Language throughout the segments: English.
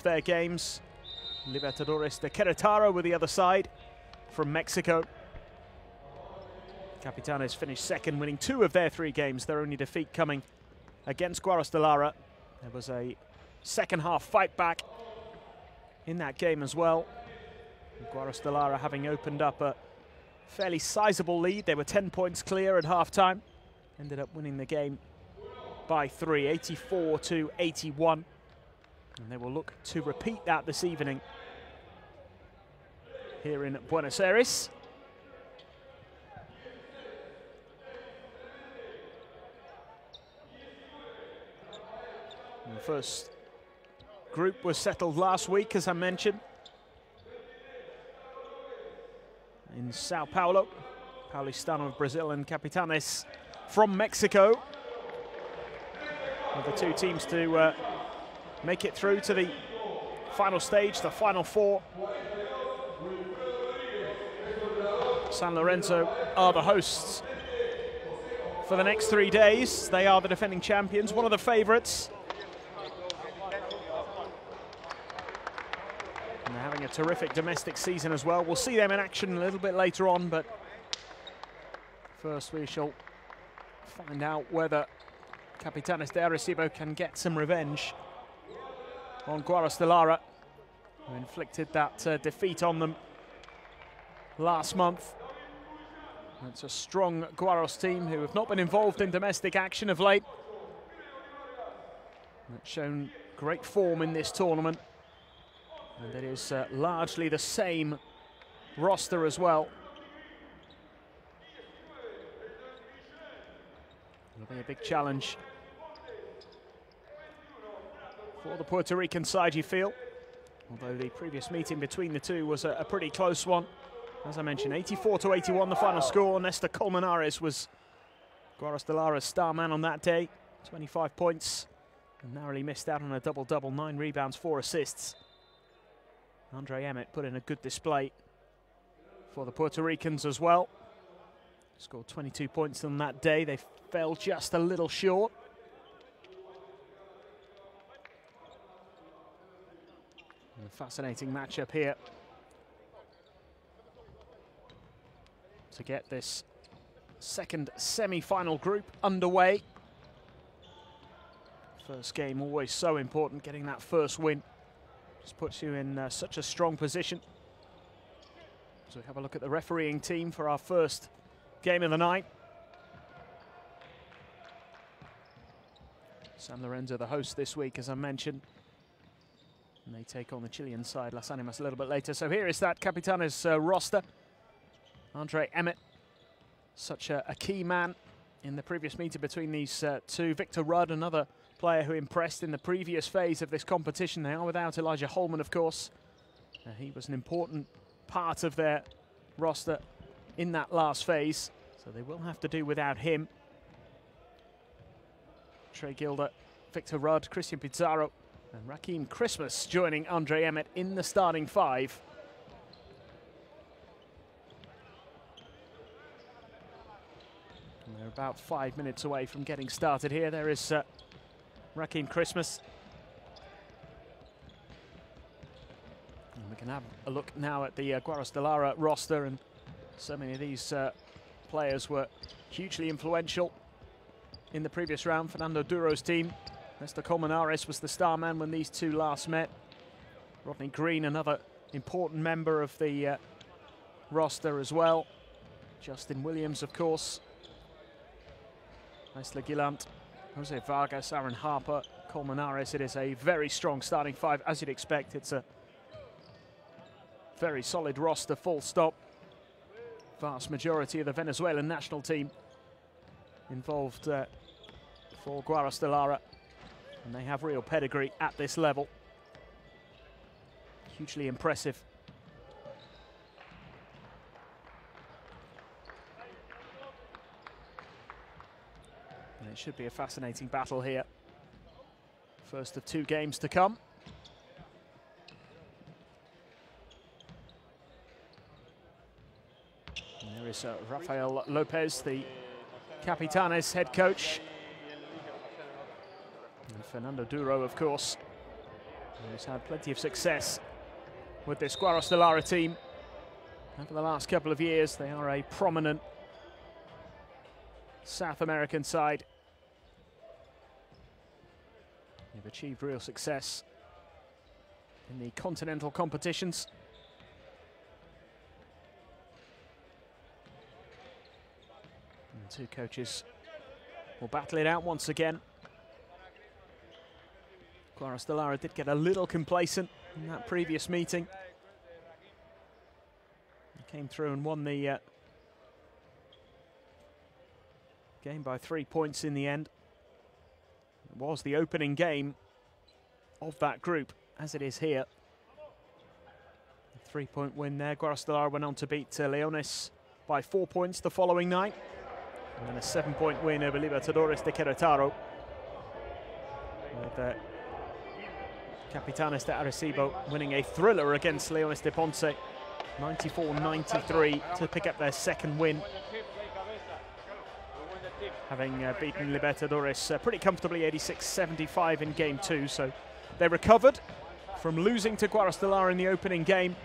host their games. Libertadores de Querétaro with the other side from Mexico. Capitanes finished second, winning 2 of their 3 games. Their only defeat coming against Guaros de Lara. There was a second half fight back in that game as well. Guaros de Lara having opened up a fairly sizable lead. They were 10 points clear at half-time. Ended up winning the game by 3, 84-81. And they will look to repeat that this evening here in Buenos Aires. And the first group was settled last week, as I mentioned, in Sao Paulo. Paulistano of Brazil and Capitanes from Mexico. With the 2 teams to make it through to the final stage, the final 4. San Lorenzo are the hosts for the next 3 days. They are the defending champions, one of the favourites. And they're having a terrific domestic season as well. We'll see them in action a little bit later on, but first we shall find out whether Capitanes de Arecibo can get some revenge on Guaros de Lara, who inflicted that defeat on them last month. It's a strong Guaros team who have not been involved in domestic action of late. It's shown great form in this tournament. And it is largely the same roster as well. It'll be a big challenge for the Puerto Rican side, you feel. Although the previous meeting between the two was a pretty close one. As I mentioned, 84-81 the final score. Néstor Colmenares was Guaros de Lara's star man on that day. 25 points and narrowly missed out on a double-double, 9 rebounds, 4 assists. Andre Emmett put in a good display for the Puerto Ricans as well. Scored 22 points on that day. They fell just a little short. And a fascinating matchup here to get this second semi-final group underway. First game always so important, getting that first win. Just puts you in such a strong position. So we have a look at the refereeing team for our first game of the night. San Lorenzo the host this week, as I mentioned. And they take on the Chilean side, Las Animas, a little bit later. So here is that Capitanes roster. Andre Emmett, such a key man in the previous meeting between these 2. Victor Rudd, another player who impressed in the previous phase of this competition. They are without Elijah Holman, of course. He was an important part of their roster in that last phase, so they will have to do without him. Trey Gilder, Victor Rudd, Christian Pizarro, and Raheem Christmas joining Andre Emmett in the starting 5. And they're about 5 minutes away from getting started here. There is Raheem Christmas. And we can have a look now at the Guaros de Lara roster, and so many of these players were hugely influential in the previous round. Fernando Duro's team. Néstor Colmenares was the star man when these 2 last met. Rodney Green, another important member of the roster as well. Justin Williams, of course. Isla Gillant, Jose Vargas, Aaron Harper, Colmenares. It is a very strong starting 5, as you'd expect. It's a very solid roster, full stop. Vast majority of the Venezuelan national team involved for Guaros de Lara. And they have real pedigree at this level. Hugely impressive. And it should be a fascinating battle here. First of 2 games to come. And there is Rafael Lopez, the Capitanes head coach. And Fernando Duro, of course, He's had plenty of success with this Guaros de Lara team over the last couple of years. They are a prominent South American side. They've achieved real success in the continental competitions. And the two coaches will battle it out once again. Guaros de Lara did get a little complacent in that previous meeting. He came through and won the game by 3 points in the end. It was the opening game of that group, as it is here. A 3-point win there. Guaros de Lara went on to beat Leones by 4 points the following night. And then a 7-point win over Libertadores de Querétaro. With Capitanes de Arecibo winning a thriller against Leones de Ponce, 94-93, to pick up their second win, having beaten Libertadores pretty comfortably, 86-75 in game 2. So they recovered from losing to Guaros de Lara in the opening game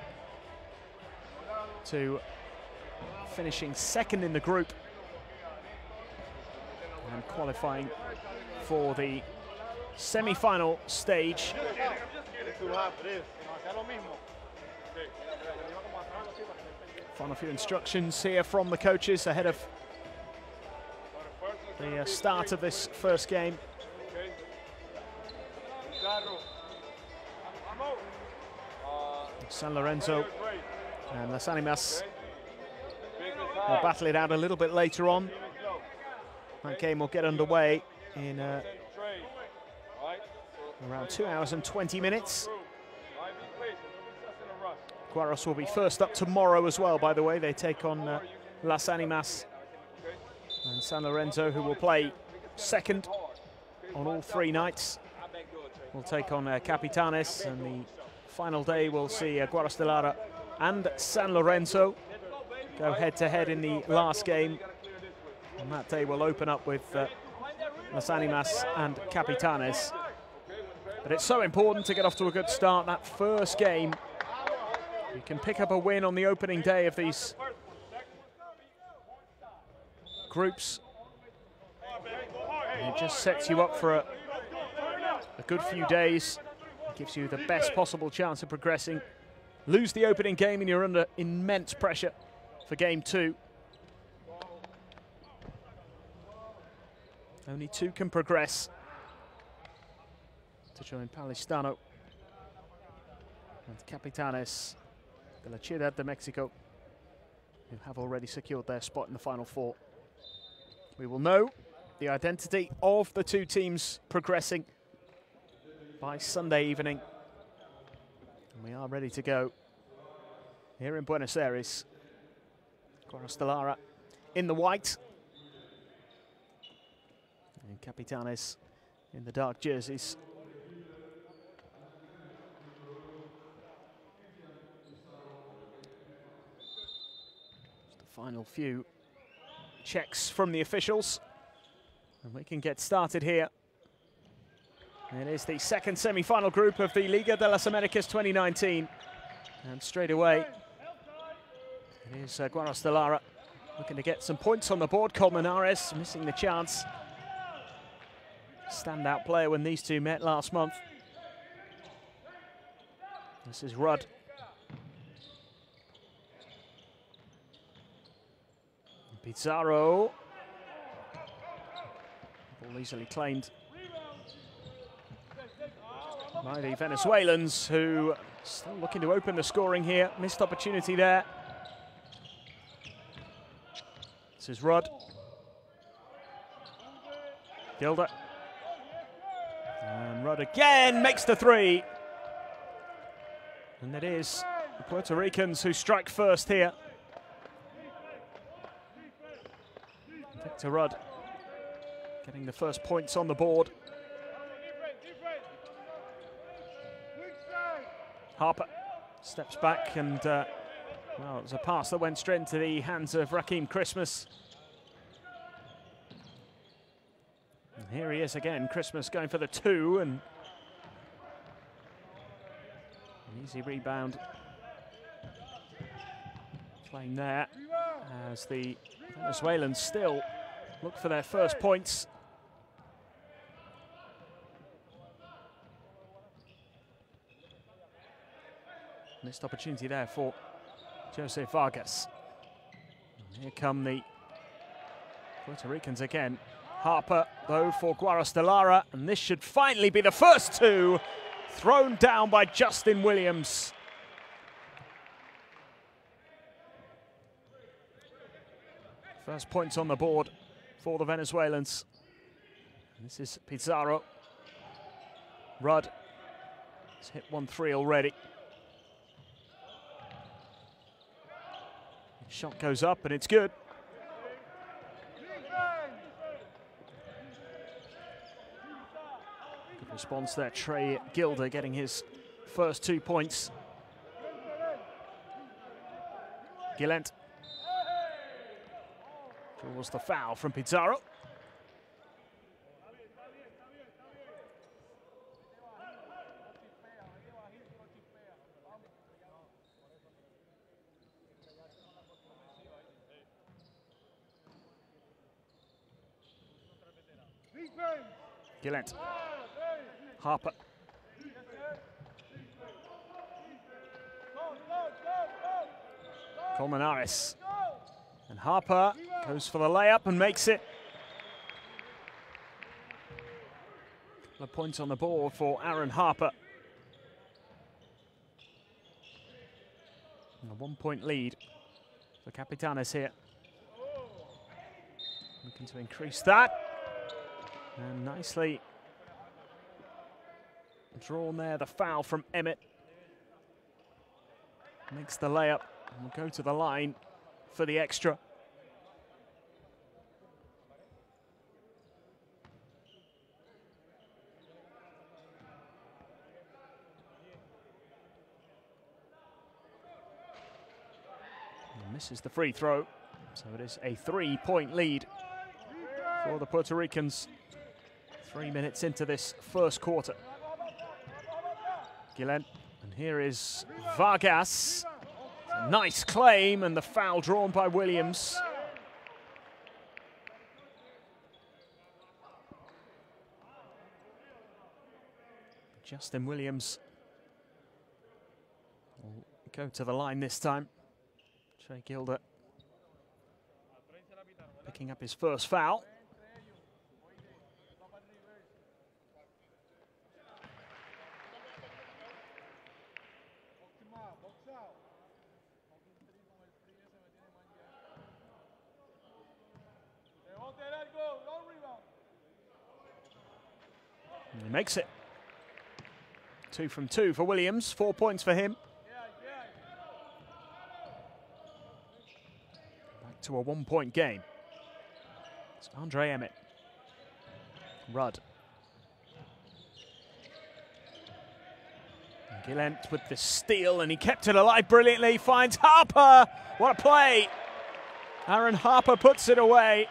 to finishing second in the group and qualifying for the semi-final stage. Final few instructions here from the coaches ahead of the start of this first game. San Lorenzo and Las Animas will battle it out a little bit later on. That game will get underway in around 2 hours and 20 minutes. Guaros will be first up tomorrow as well, by the way. They take on Las Animas, and San Lorenzo, who will play second on all 3 nights, will take on Capitanes, and the final day will see Guaros de Lara and San Lorenzo go head-to-head in the last game. And that day will open up with Las Animas and Capitanes. But it's so important to get off to a good start. That first game, you can pick up a win on the opening day of these groups. And it just sets you up for a good few days. It gives you the best possible chance of progressing. Lose the opening game and you're under immense pressure for game 2. Only 2 can progress to join Palestano and Capitanes de la Ciudad de Mexico, who have already secured their spot in the Final 4. We will know the identity of the 2 teams progressing by Sunday evening. And we are ready to go here in Buenos Aires. Guaros de Lara in the white, and Capitanes in the dark jerseys. Just the final few checks from the officials, and we can get started here. It is the second semi-final group of the Liga de las Americas 2019, and straight away it is Guaros de Lara looking to get some points on the board. Colmenares missing the chance. Standout player when these two met last month. This is Rudd. Pizarro. Ball easily claimed by the Venezuelans, who still looking to open the scoring here. Missed opportunity there. This is Rudd. Gilder. And Rudd again makes the 3. And it is the Puerto Ricans who strike first here. Victor Rudd getting the first points on the board. Harper steps back and, well, it was a pass that went straight into the hands of Raheem Christmas. And here he is again, Christmas going for the 2, and Easy rebound. Playing there as the Venezuelans still look for their first points. Missed opportunity there for Jose Vargas. And here come the Puerto Ricans again. Harper, though, for Guaros de Lara, and this should finally be the first two thrown down by Justin Williams. First points on the board for the Venezuelans. This is Pizarro. Rudd has hit 1-3 already. Shot goes up and it's good. Good response there. Trey Gilder getting his first 2 points. Gillent draws the foul from Pizarro. Gillent. Harper. Colmenares. And Harper goes for the layup and makes it. A couple of points on the board for Aaron Harper. And a 1-point lead for Capitanes here. Looking to increase that. And nicely drawn there, the foul from Emmett. Makes the layup and will go to the line for the extra. And misses the free throw, so it is a 3-point lead for the Puerto Ricans. 3 minutes into this first quarter. Gillent, and here is Vargas. A nice claim, and the foul drawn by Williams. Justin Williams will go to the line this time. Trey Gilder picking up his first foul. And he makes it. 2 from 2 for Williams, 4 points for him. Back to a 1-point game. It's Andre Emmett. Rudd. And Gillent with the steal, and he kept it alive brilliantly. Finds Harper. What a play. Aaron Harper puts it away.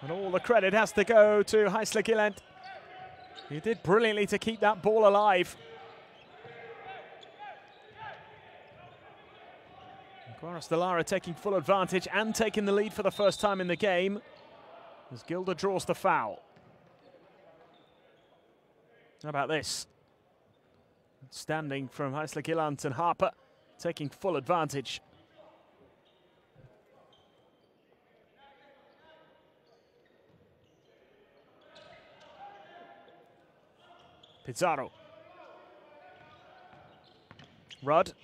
And all the credit has to go to Heisler Gillent. He did brilliantly to keep that ball alive. Guaros de Lara taking full advantage and taking the lead for the first time in the game as Gilder draws the foul. How about this? Standing from Heisler Gillent, and Harper taking full advantage. Pizarro. Rudd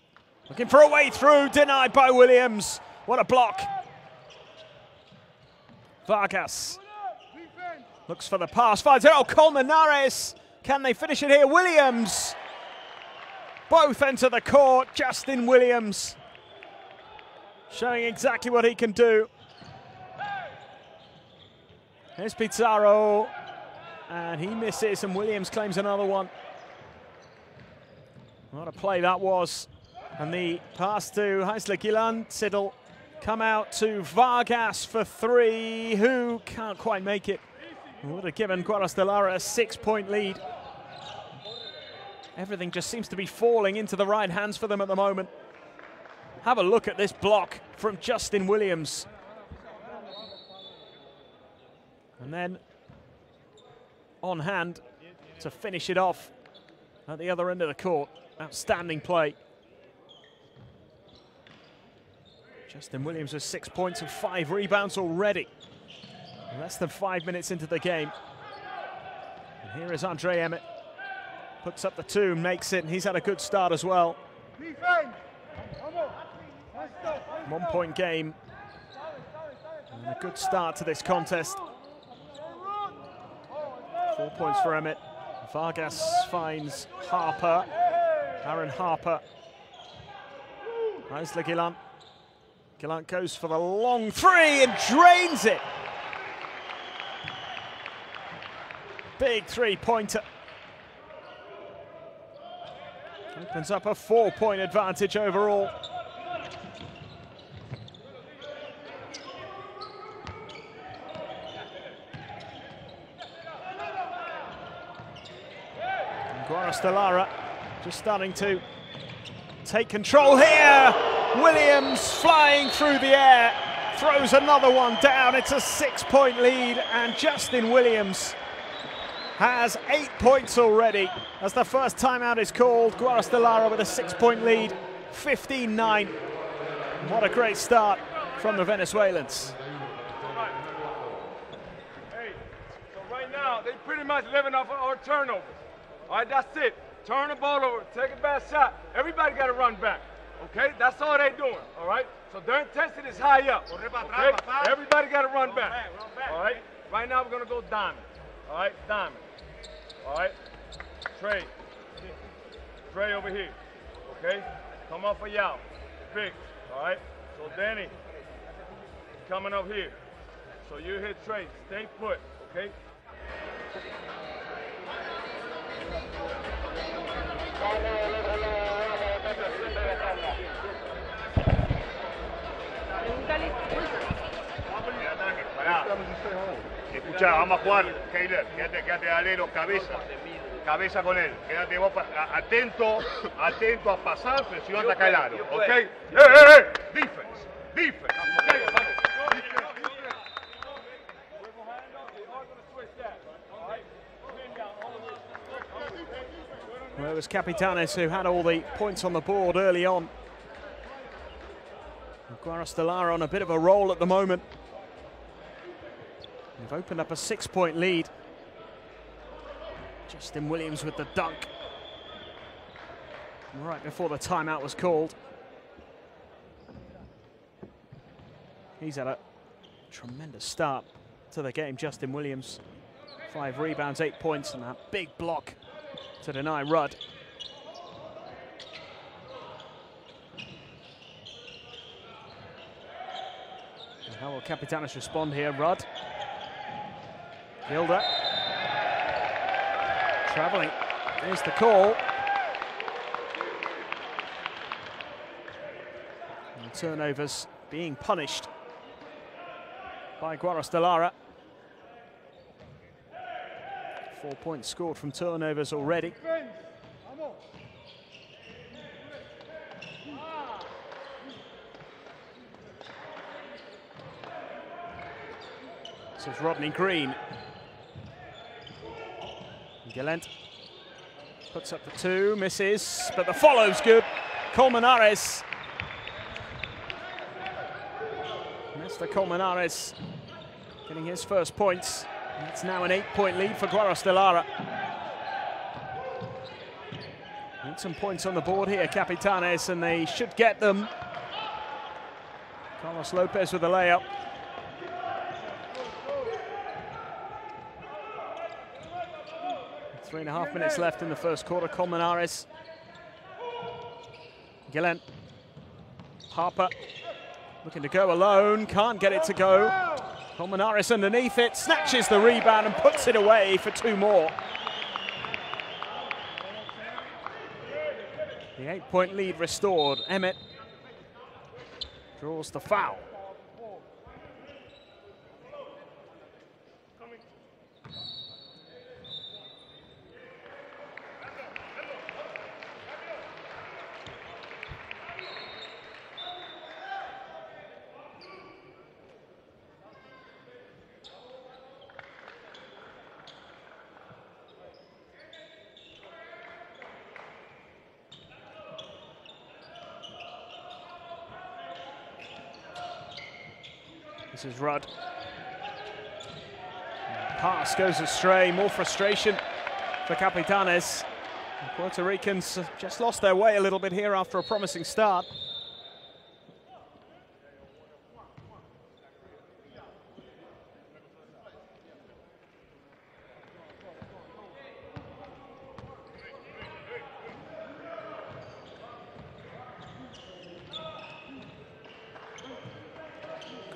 looking for a way through, denied by Williams. What a block. Vargas looks for the pass, finds it. Oh, Colmenares. Can they finish it here? Williams. Both enter the court. Justin Williams showing exactly what he can do. Here's Pizarro. And he misses, and Williams claims another one. What a play that was. And the pass to Heisler Gillent. It'll come out to Vargas for 3, who can't quite make it. Would have given Guaros de Lara a 6-point lead. Everything just seems to be falling into the right hands for them at the moment. Have a look at this block from Justin Williams. And then on hand to finish it off at the other end of the court. Outstanding play. Justin Williams with 6 points and 5 rebounds already. Less than 5 minutes into the game. And here is Andre Emmett. Puts up the 2, makes it, and he's had a good start as well. 1 point game. And a good start to this contest. 4 points for Emmett. Vargas finds Harper. Aaron Harper. Isla Gillant. Gillant goes for the long 3 and drains it. Big 3-pointer. Opens up a 4-point advantage overall. Guaros just starting to take control here. Williams flying through the air, throws another one down. It's a 6-point lead, and Justin Williams has 8 points already as the first timeout is called. Guaros with a 6-point lead, 15-9. What a great start from the Venezuelans. Hey, so right now they pretty much living off of our turnovers. All right, that's it. Turn the ball over, take a bad shot. Everybody got to run back, okay? That's all they're doing, all right? So their intensity is high up, okay? Everybody got to run back, all right? Right now we're going to go diamond, all right? Diamond, all right? Trey over here, okay? Come off of Yao, big, all right? So Danny, coming up here. So you hit Trey, stay put, okay? Escuchá, vamos a jugar, Keiler, quédate alero, cabeza con él, quédate vos atento a pasar, pero si no ataca el aro, ¿ok? Defense, Well, it was Capitanes who had all the points on the board early on. Guaros on a bit of a roll at the moment. They've opened up a 6-point lead. Justin Williams with the dunk. Right before the timeout was called. He's had a tremendous start to the game, Justin Williams. 5 rebounds, 8 points, and that big block to deny Rudd. And how will Capitanes respond here? Rudd. Gilder. Travelling. There's the call. And turnovers being punished by Guaros 4 points scored from turnovers already. This is Rodney Green. Gallant puts up the 2, misses, but the follow's good. Colmenares. Mr. Colmenares getting his first points. It's now an 8-point lead for Guaros Need some points on the board here, Capitanes, and they should get them. Carlos Lopez with a layup. Three and a half minutes left in the first quarter. Colmenares. Gillen. Harper looking to go alone, can't get it to go. Colmenares underneath it, snatches the rebound and puts it away for 2 more. The 8-point lead restored. Emmett draws the foul. This is Rudd. Pass goes astray, more frustration for Capitanes. The Puerto Ricans just lost their way a little bit here after a promising start.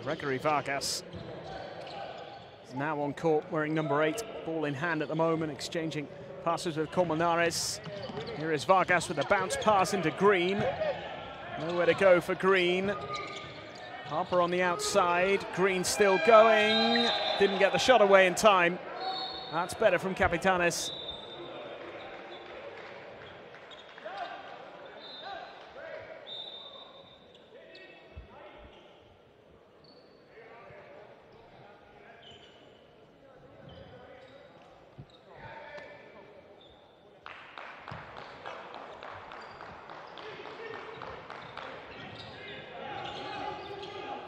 Gregory Vargas is now on court wearing number 8, ball in hand at the moment, exchanging passes with Colmenares. Here is Vargas with a bounce pass into Green. Nowhere to go for Green. Harper on the outside, Green still going. Didn't get the shot away in time. That's better from Capitanes.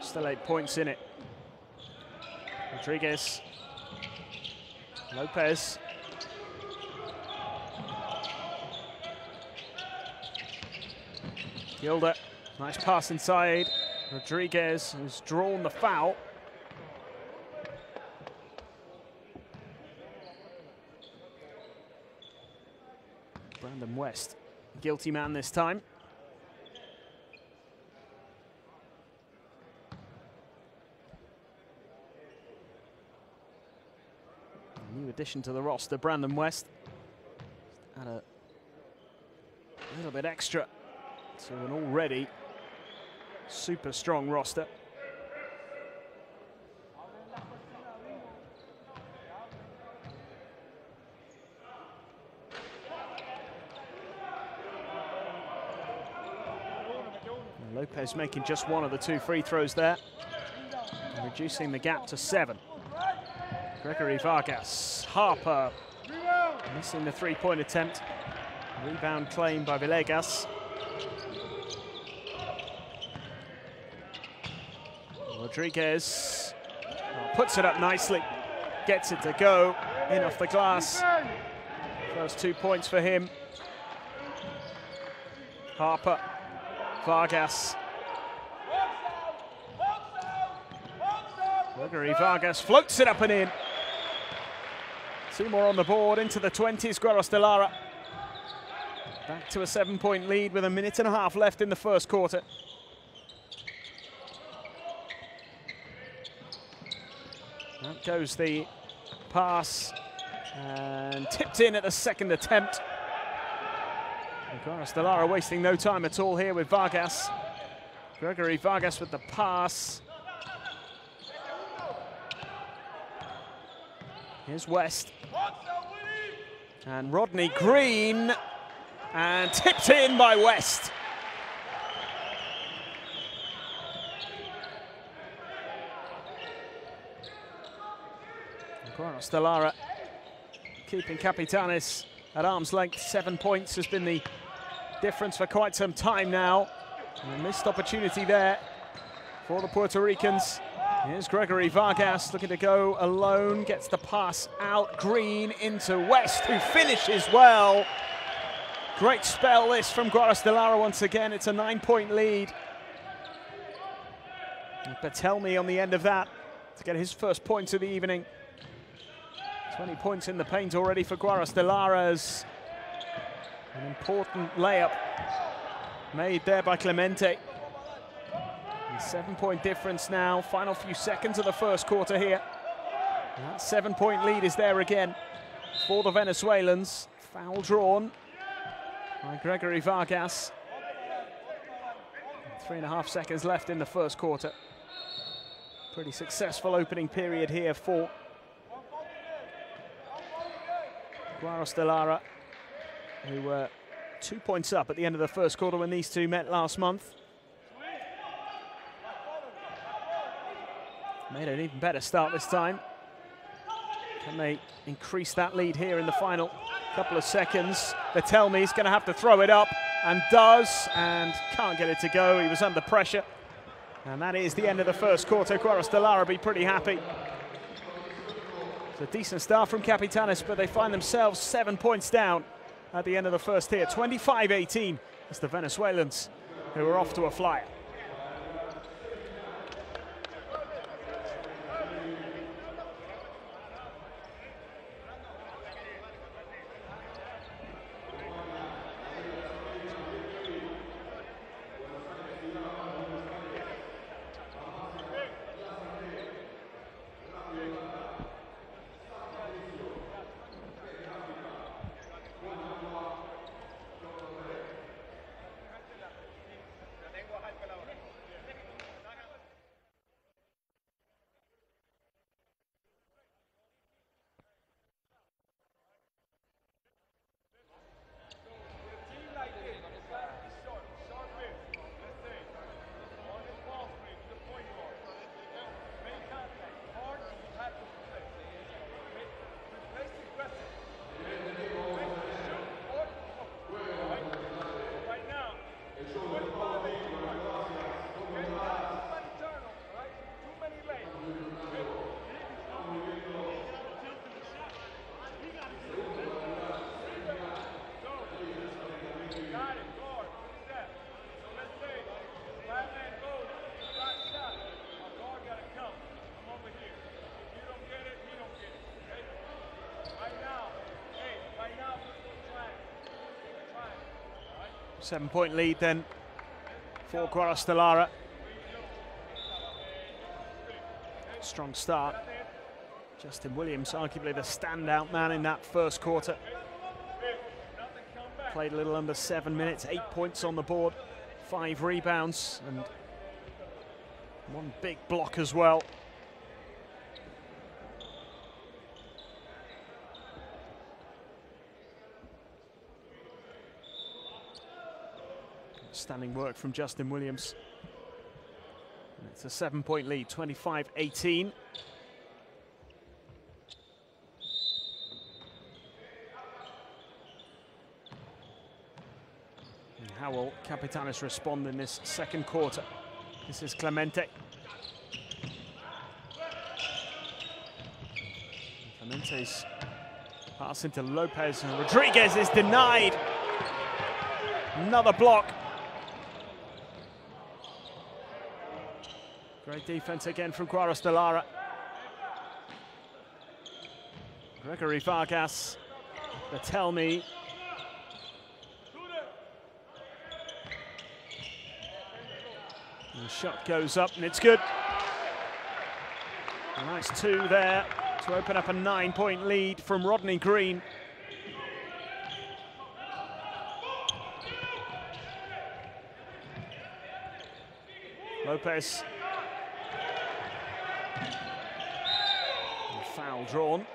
Still 8 points in it. Rodriguez. Lopez. Gilder. Nice pass inside. Rodriguez has drawn the foul. Brandon West. Guilty man this time. New addition to the roster, Brandon West. Add a little bit extra to an already super strong roster. And Lopez making just one of the 2 free throws there, and reducing the gap to 7. Gregory Vargas, Harper, missing the 3-point attempt. Rebound claim by Villegas. Rodriguez puts it up nicely, gets it to go, in off the glass. First 2 points for him. Harper, Vargas. Gregory Vargas floats it up and in. 2 more on the board, into the 20s, Guaros de Lara. Back to a 7-point lead with a minute and a half left in the first quarter. Out goes the pass, and tipped in at the second attempt. And Guaros de Lara wasting no time at all here with Vargas. Gregory Vargas with the pass. Here's West. And Rodney Green. And tipped in by West. Guaros de Lara keeping Capitanes at arm's length. 7 points has been the difference for quite some time now. And a missed opportunity there for the Puerto Ricans. Here's Gregory Vargas looking to go alone, gets the pass out. Green into West, who finishes well. Great spell this from Guaros de Lara once again. It's a 9-point lead. And Patelmi on the end of that to get his first points of the evening. 20 points in the paint already for Guaros de Lara's. An important layup made there by Clemente. 7-point difference now, final few seconds of the first quarter here. And that 7-point lead is there again for the Venezuelans. Foul drawn by Gregory Vargas. 3.5 seconds left in the first quarter. Pretty successful opening period here for Guaros de Lara, who were 2 points up at the end of the first quarter when these two met last month. Made an even better start this time. Can they increase that lead here in the final couple of seconds? Patelmi's going to have to throw it up, and does, and can't get it to go. He was under pressure. And that is the end of the first quarter. Guaros de Lara be pretty happy. It's a decent start from Capitanes, but they find themselves 7 points down at the end of the first here. 25-18. It's the Venezuelans who are off to a flyer. Seven-point lead then for Guaros de Lara. Strong start. Justin Williams, arguably the standout man in that first quarter. Played a little under 7 minutes, 8 points on the board, 5 rebounds, and 1 big block as well. Standing work from Justin Williams. And it's a 7-point lead, 25-18. How will Capitanes respond in this second quarter? This is Clemente. Clemente's pass into Lopez, and Rodriguez is denied. Another block. Great defense again from Guaros de Lara. Gregory Vargas, Batelmi. And the shot goes up and it's good. A nice 2 there to open up a 9-point lead from Rodney Green. Lopez. Foul drawn.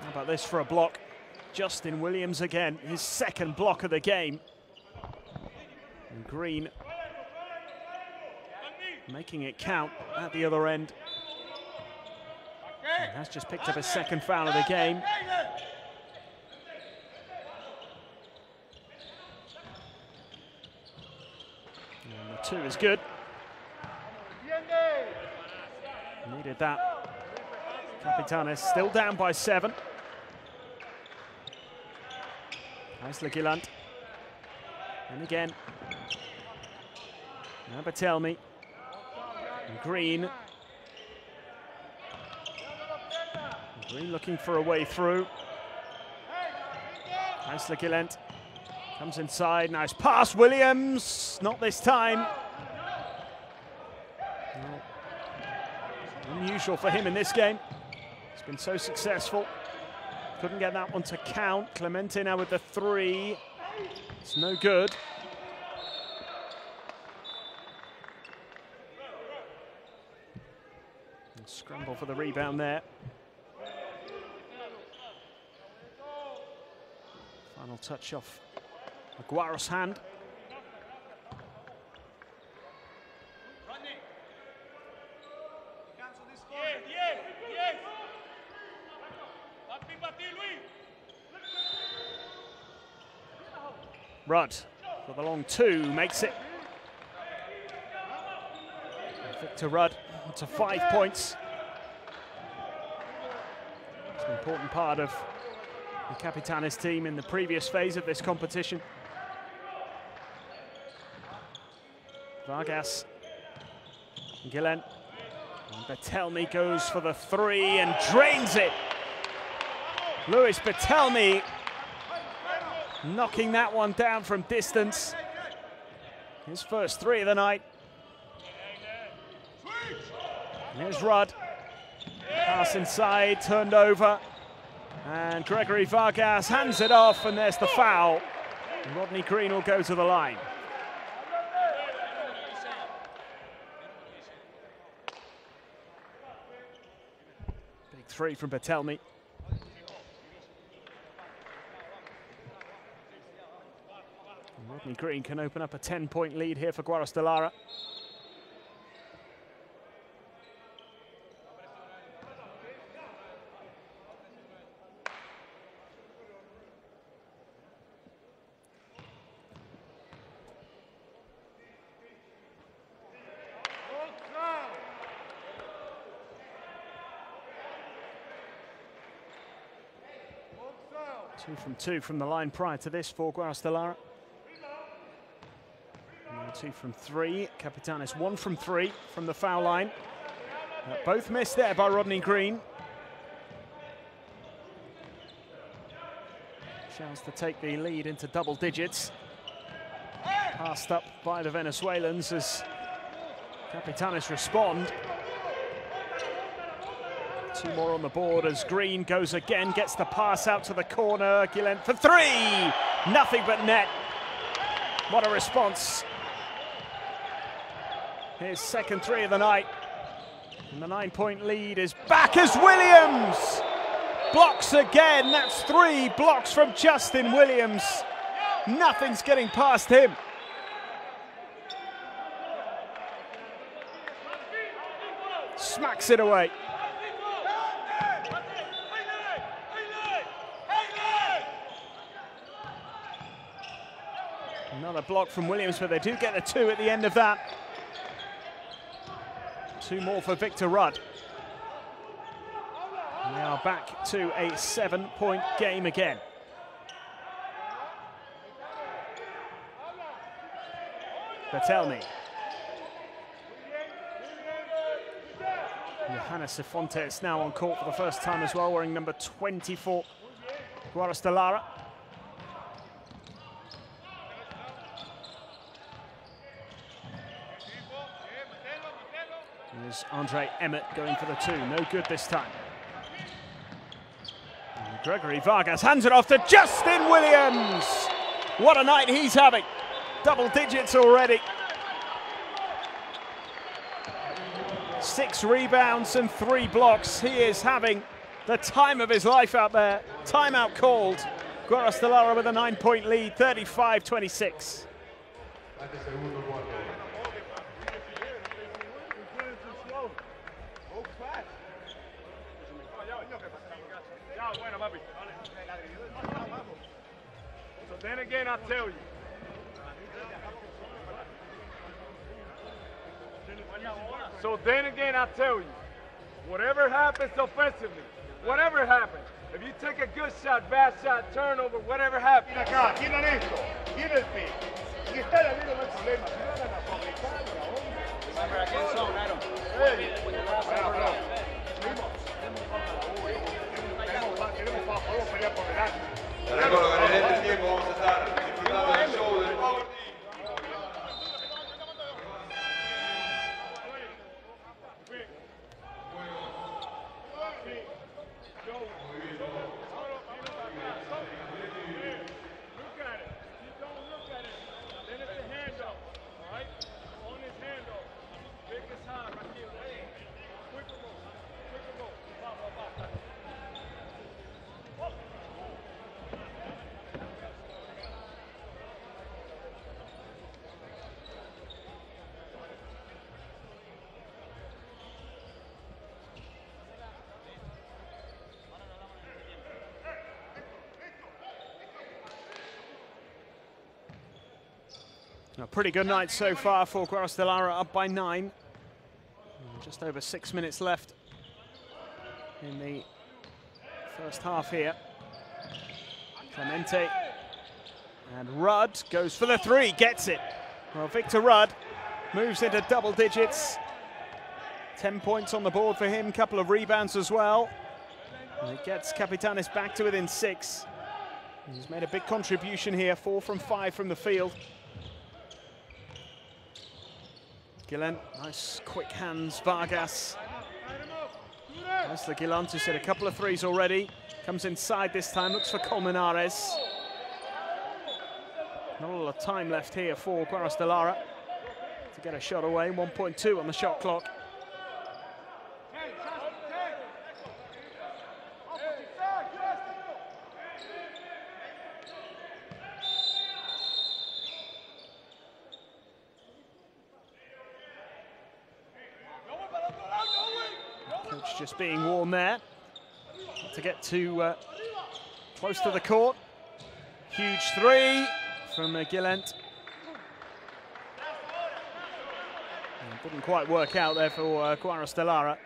How about this for a block? Justin Williams again, his second block of the game. And Green making it count at the other end. And has just picked up his second foul of the game. And the 2 is good. Needed that. Capitanes still down by 7. Nicely Gilant. And again. Now Batelmi. And Green. Green looking for a way through. Nicely Gilant. Comes inside. Nice pass. Williams. Not this time. Unusual for him in this game. He's been so successful. Couldn't get that one to count. Clemente now with the 3. It's no good. And scramble for the rebound there. Final touch off the Guaros hand. Rudd for the long 2, makes it Victor Rudd to 5 points. It's an important part of the Capitanes team in the previous phase of this competition. Vargas, Guillen, Betelme goes for the three and drains it. Luis Betelme knocking that one down from distance. His first three of the night. And here's Rudd. Pass inside, turned over. And Gregory Vargas hands it off, and there's the foul. And Rodney Green will go to the line. Big three from Betelme. Rodney Green can open up a 10-point lead here for Guaros de Lara. Two from the line prior to this for Guaros de Lara. 2 from 3. Capitanes 1 from 3 from the foul line. Both missed there by Rodney Green. Chance to take the lead into double digits. Passed up by the Venezuelans as Capitanes respond. 2 more on the board as Green goes again, gets the pass out to the corner. Guillen for 3! Nothing but net. What a response. His second 3 of the night. And the 9-point lead is back as Williams blocks again. That's 3 blocks from Justin Williams. Nothing's getting past him. Smacks it away. Another block from Williams, but they do get the 2 at the end of that. 2 more for Victor Rudd. We are back to a 7-point game again. Betelme. Johannes Cifuentes now on court for the first time as well, wearing number 24, Guaros de Lara. Here's Andre Emmett going for the 2. No good this time. And Gregory Vargas hands it off to Justin Williams. What a night he's having. Double digits already. 6 rebounds and 3 blocks. He is having the time of his life out there. Timeout called. Guaros de Lara with a 9-point lead, 35-26. So then again, I tell you. So then again, I tell you, whatever happens offensively, whatever happens, if you take a good shot, bad shot, turnover, whatever happens. Mira acá, tienen esto, tiene el pick. Y está el alero, no hay problema. Si van a fabricar, ¿a quién son, Aaron? Podemos pelear por delante. Te recuerdo que en este tiempo vamos a estar disfrutando del show del Power Team. A pretty good night so far for Guaros de Lara, up by 9. Just over 6 minutes left in the first half here. Clemente and Rudd goes for the three, gets it. Well, Victor Rudd moves into double digits. 10 points on the board for him, couple of rebounds as well. And it gets Capitanes back to within 6. He's made a big contribution here, 4 from 5 from the field. Gillen, nice quick hands, Vargas. Nicely Gillen, who's hit a couple of threes already. Comes inside this time, looks for Colmenares. Not a lot of time left here for Guaros de Lara to get a shot away, 1.2 on the shot clock. Coach just being warned there to get too close to the court. Huge three from Gillent. Didn't quite work out there for Guaros de Lara.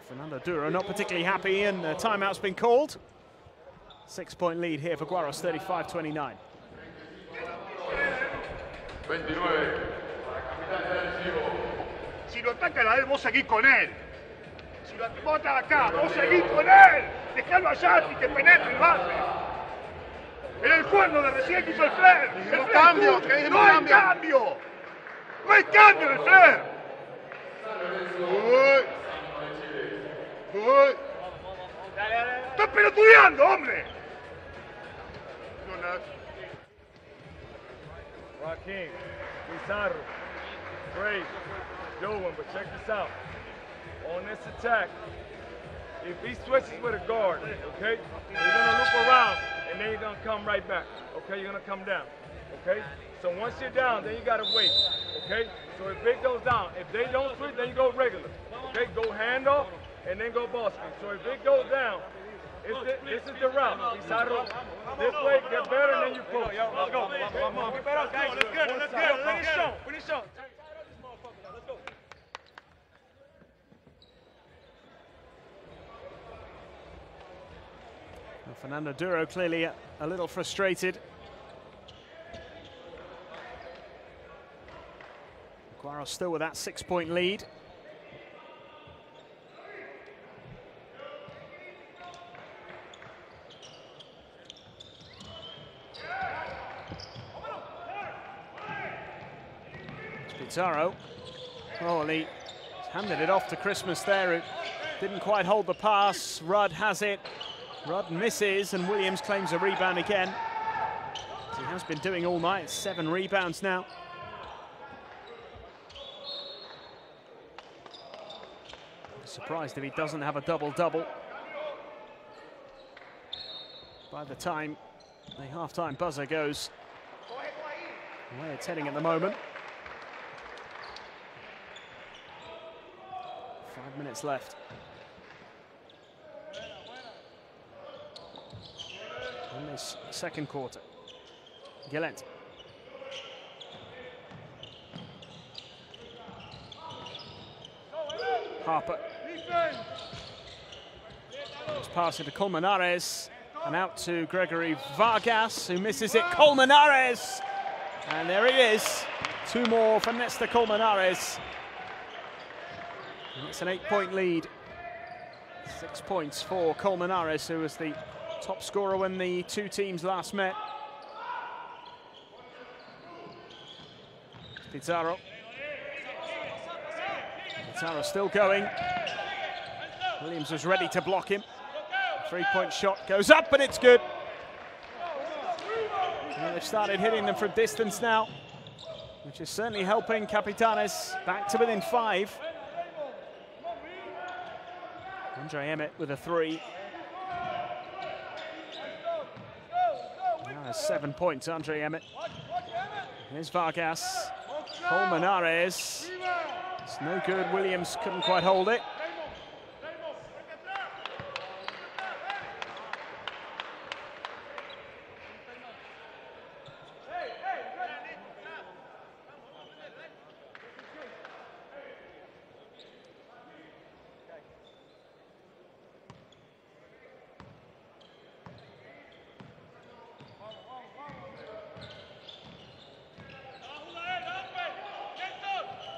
Fernando Duro not particularly happy, and the timeout's been called. 6-point lead here for Guaros, 35-29. 29. Si lo atacan a él, vos seguís con él. Si lo atacan acá, vos seguís con él. Dejalo allá y que penetre el base. En el cuerno de recién que hizo el Flair. No hay cambio. No hay cambio en el Flair. ¡Estás pelotudeando, hombre! Joaquin, Pizarro, great, doing, but check this out. On this attack, if he switches with a guard, okay, you're gonna loop around and then you're gonna come right back. Okay, you're gonna come down. Okay, so once you're down, then you gotta wait. Okay, so if it goes down, if they don't switch, then you go regular. Okay, go handoff and then go ball screen. So if it goes down, this is the route. Pizarro, this way, get better, and then you pull. Let's go. Let's go. Finish show. Well, Fernando Duro clearly a little frustrated. Guaros still with that 6-point lead. Pizarro. Oh, he handed it off to Christmas there. It didn't quite hold the pass. Rudd has it. Rudd misses, and Williams claims a rebound again. He has been doing all night. It's 7 rebounds now. Surprised if he doesn't have a double-double by the time the half-time buzzer goes where it's heading at the moment. 5 minutes left. In this second quarter. Gillent. Harper. Just passing to Colmenares and out to Gregory Vargas, who misses it. Colmenares! And there it is. 2 more for Néstor Colmenares. And it's an 8-point lead. 6 points for Colmenares, who was the top scorer when the 2 teams last met. Pizarro. Pizarro still going. Williams was ready to block him. 3-point shot goes up, and it's good. And they've started hitting them from distance now, which is certainly helping Capitanes back to within 5. Andre Emmett with a 3. Now has 7 points, Andre Emmett. Here's Vargas. Colmenares. It's no good. Williams couldn't quite hold it.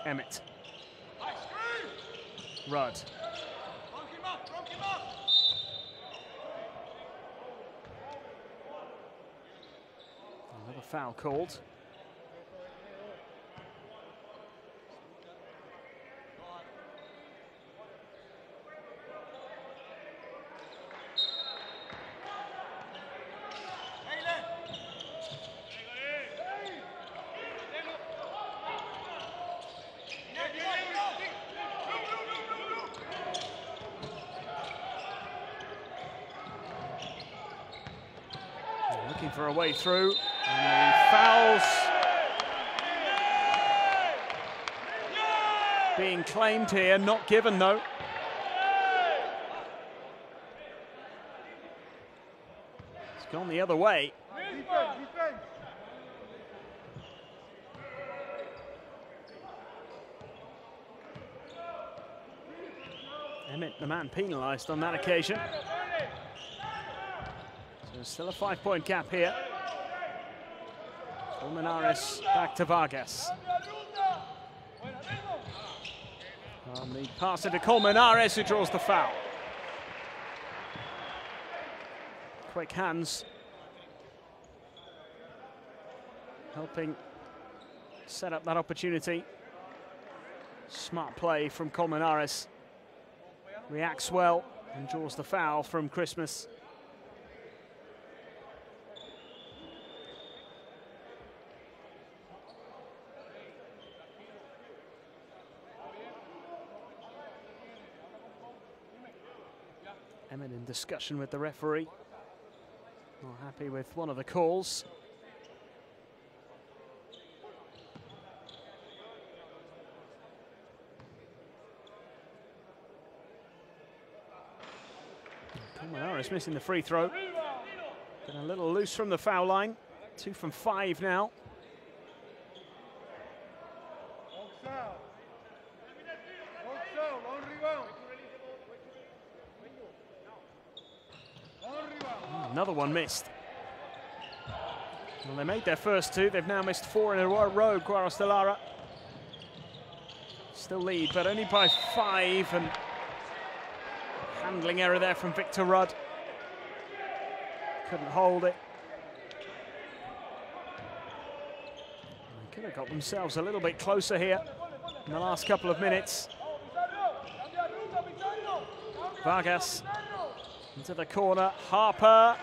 Emmett. Rudd. Another foul called. Looking for a way through, and the fouls being claimed here, not given though. It's gone the other way. Emmett, the man penalised on that occasion. So still a 5-point gap here. Colmenares back to Vargas. And the pass to Colmenares, who draws the foul. Quick hands. Helping set up that opportunity. Smart play from Colmenares. Reacts well and draws the foul from Christmas. Emmett in discussion with the referee. Not happy with one of the calls. Colmenares missing the free throw. Been a little loose from the foul line. 2 from 5 now. Another one missed. Well, they made their first 2. They've now missed 4 in a row, Guaros de Lara. Still lead, but only by 5. And handling error there from Victor Rudd. Couldn't hold it. They could have got themselves a little bit closer here in the last couple of minutes. Vargas into the corner. Harper.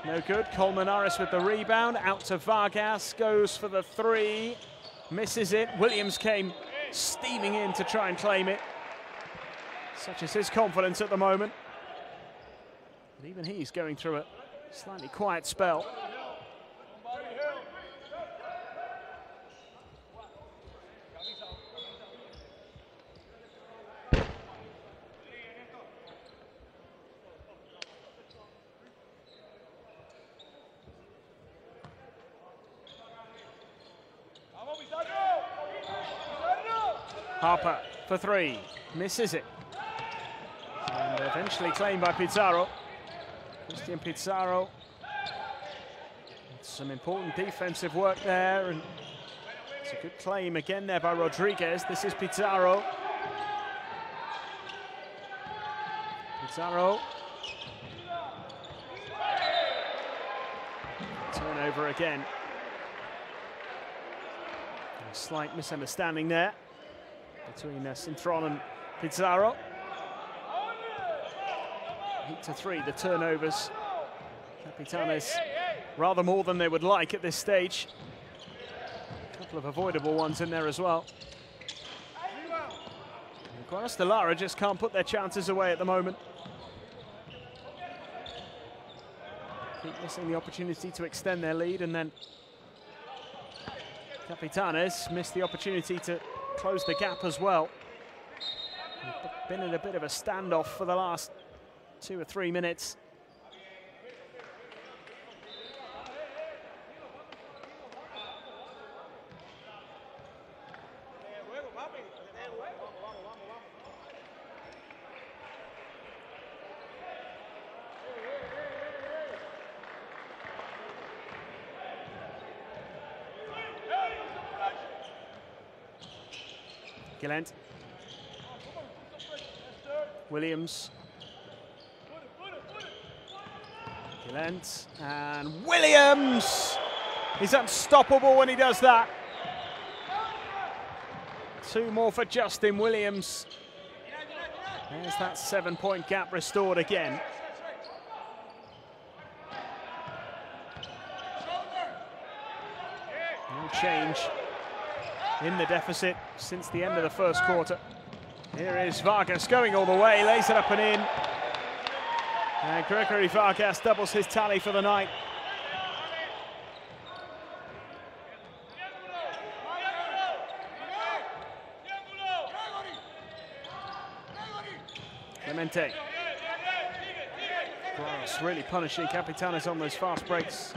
No good. Colmenares with the rebound. Out to Vargas. Goes for the 3. Misses it. Williams came steaming in to try and claim it. Such is his confidence at the moment. But even he's going through a slightly quiet spell. Harper for 3, misses it. And eventually claimed by Pizarro. Christian Pizarro. Some important defensive work there, and it's a good claim again there by Rodriguez. This is Pizarro. Pizarro. Turnover again. A slight misunderstanding there between Cintron and Pizarro. 8-3, the turnovers. Capitanes rather more than they would like at this stage. A couple of avoidable ones in there as well. Guaros de Lara just can't put their chances away at the moment. Keep missing the opportunity to extend their lead, and then Capitanes missed the opportunity to close the gap as well. Been in a bit of a standoff for the last 2 or 3 minutes. Gillent. Williams. Gillent and Williams! He's unstoppable when he does that. 2 more for Justin Williams. There's that 7-point gap restored again. No change in the deficit since the end of the first quarter. Here is Vargas going all the way, lays it up and in. And Gregory Vargas doubles his tally for the night. Clemente. Guaros really punishing Capitanes on those fast breaks.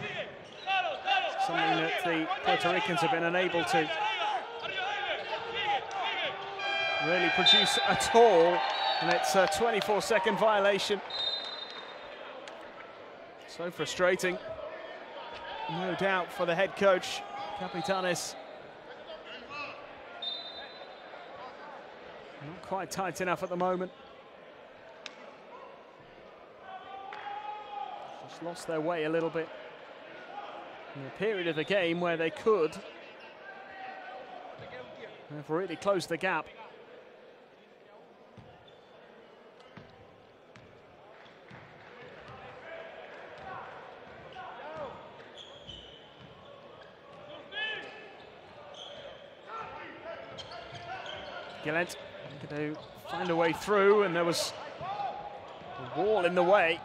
Something that the Puerto Ricans have been unable to really produce at all. And it's a 24-second violation. So frustrating. No doubt for the head coach, Capitanes. Not quite tight enough at the moment. Just lost their way a little bit in the period of the game where they could have really closed the gap. Gillent going to find a way through, and there was a wall in the way.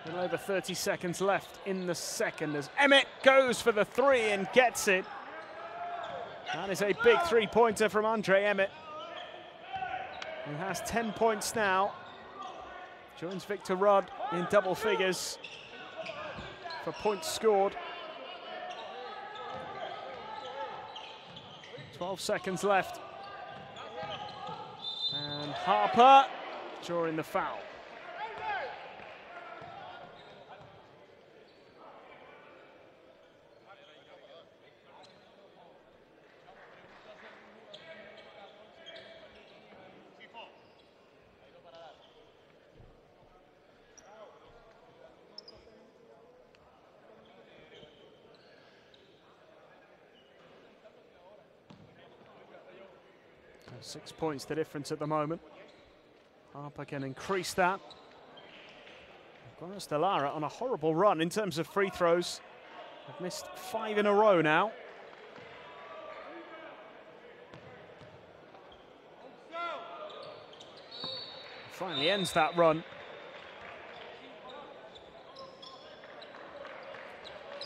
A little over 30 seconds left in the second as Emmett goes for the 3 and gets it. That is a big 3-pointer from Andre Emmett, who has 10 points now. Joins Victor Rudd in double figures for points scored. 12 seconds left. And Harper drawing the foul. So 6 points the difference at the moment. Harper can increase that. Guaros de Lara on a horrible run in terms of free throws. They've missed 5 in a row now. Finally ends that run.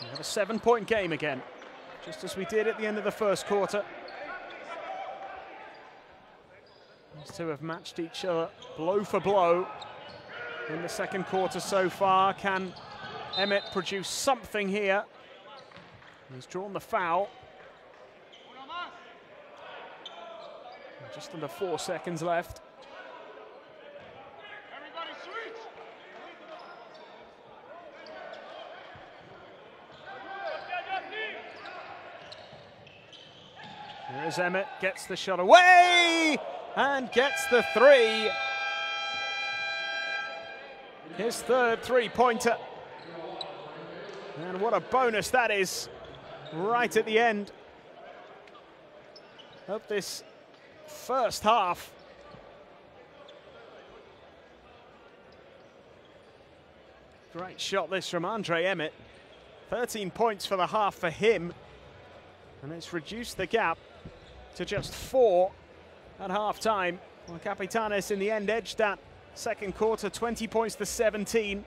We have a 7-point game again, just as we did at the end of the first quarter. These two have matched each other blow for blow in the second quarter so far. Can Emmett produce something here? He's drawn the foul. Just under 4 seconds left. Here is Emmett, gets the shot away and gets the 3. His third 3-pointer. And what a bonus that is right at the end of this first half. Great shot this from Andre Emmett. 13 points for the half for him. And it's reduced the gap to just 4 at half-time. Well, Capitanes in the end edged that second quarter, 20 points to 17.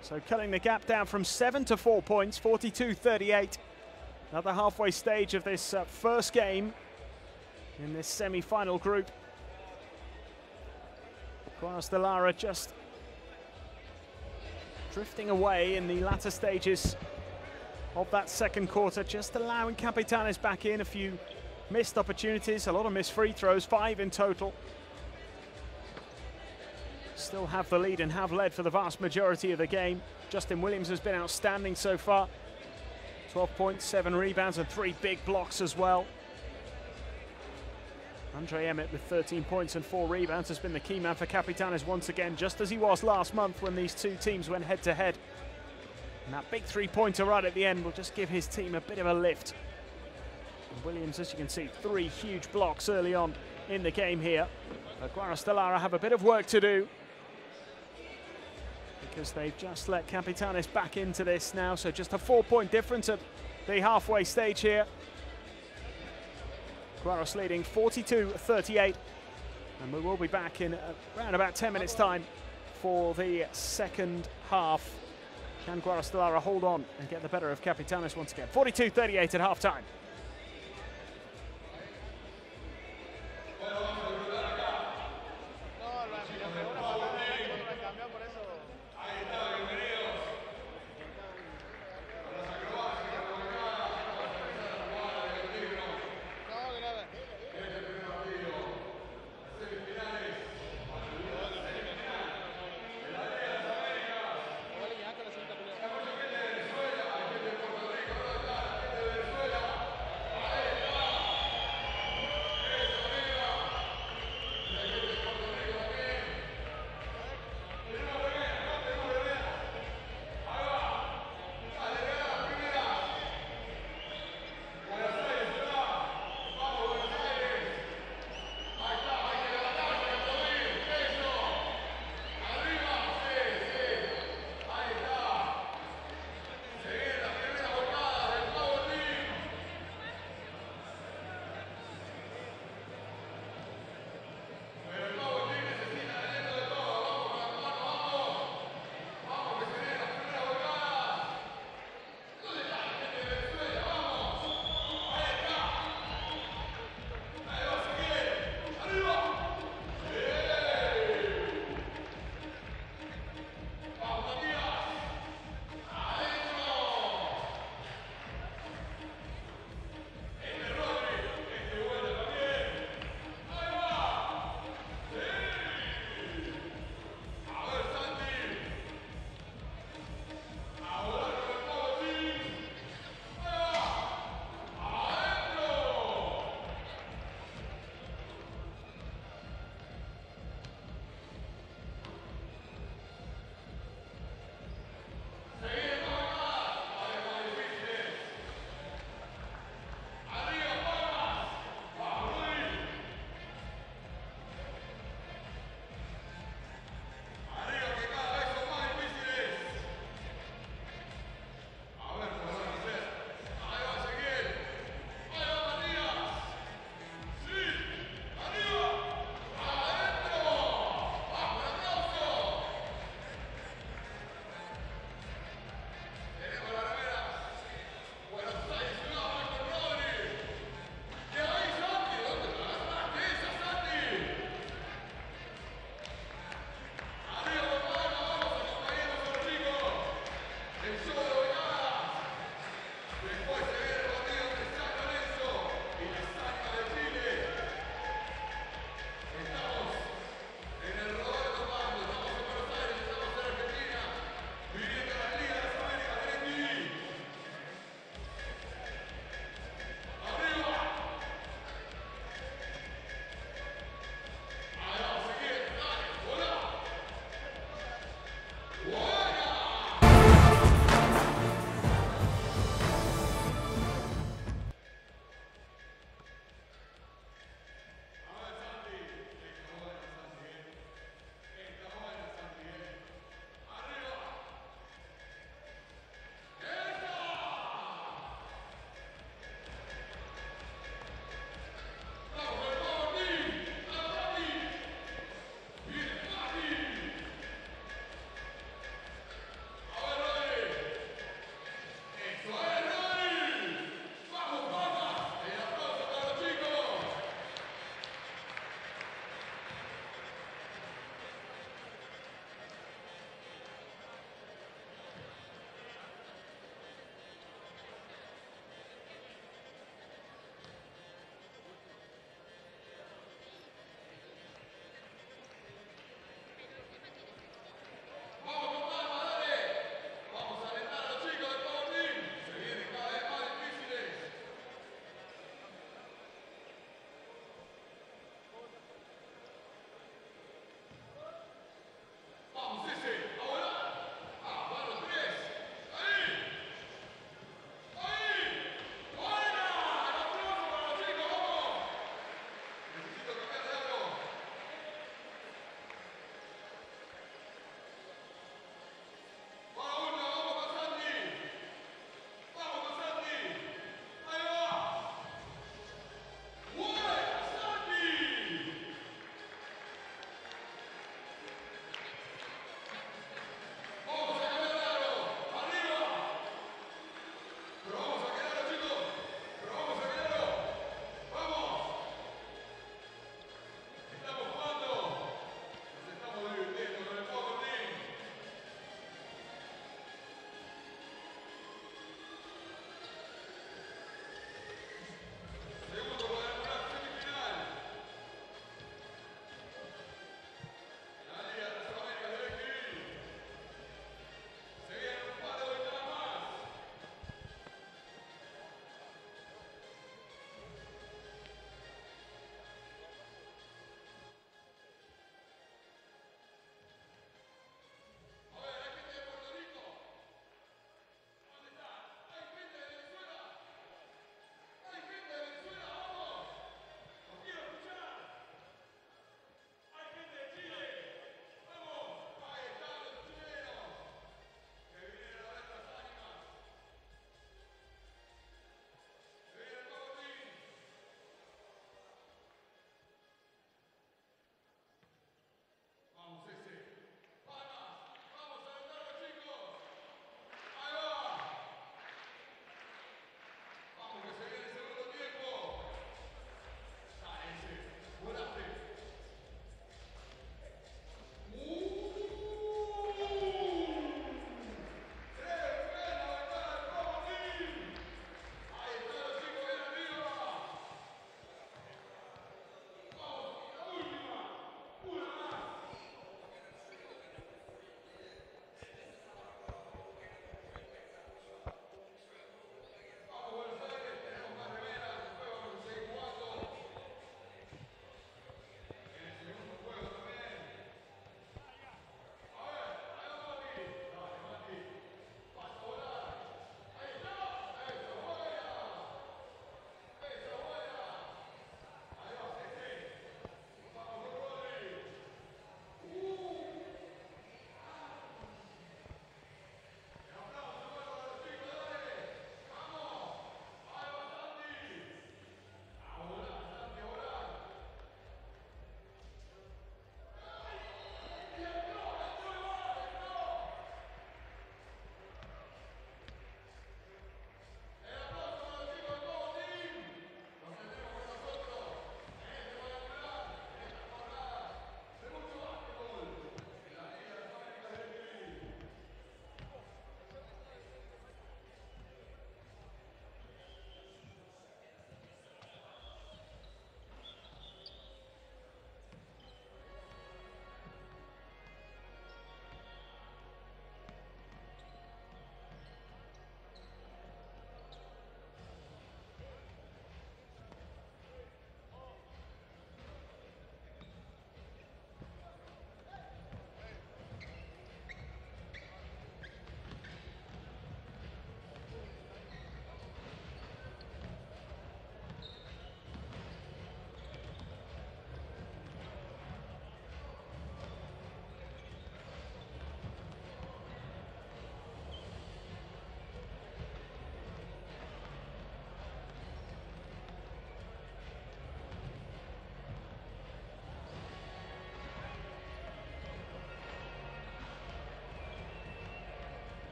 So cutting the gap down from 7 to 4 points, 42-38. At the halfway stage of this first game in this semi-final group. Guaros de Lara just drifting away in the latter stages of that second quarter, just allowing Capitanes back in. A few missed opportunities, a lot of missed free throws, 5 in total. Still have the lead and have led for the vast majority of the game. Justin Williams has been outstanding so far. 12 points, 7 rebounds and 3 big blocks as well. Andre Emmett with 13 points and 4 rebounds has been the key man for Capitanes once again, just as he was last month when these two teams went head-to-head. And that big three-pointer right at the end will just give his team a bit of a lift. And Williams, as you can see, 3 huge blocks early on in the game here. But Guaros have a bit of work to do, because they've just let Capitanes back into this now, so just a 4-point difference at the halfway stage here. Guaros leading 42-38, and we will be back in around about 10 minutes time for the second half. Can Guaros hold on and get the better of Capitanes once again? 42-38 at half-time.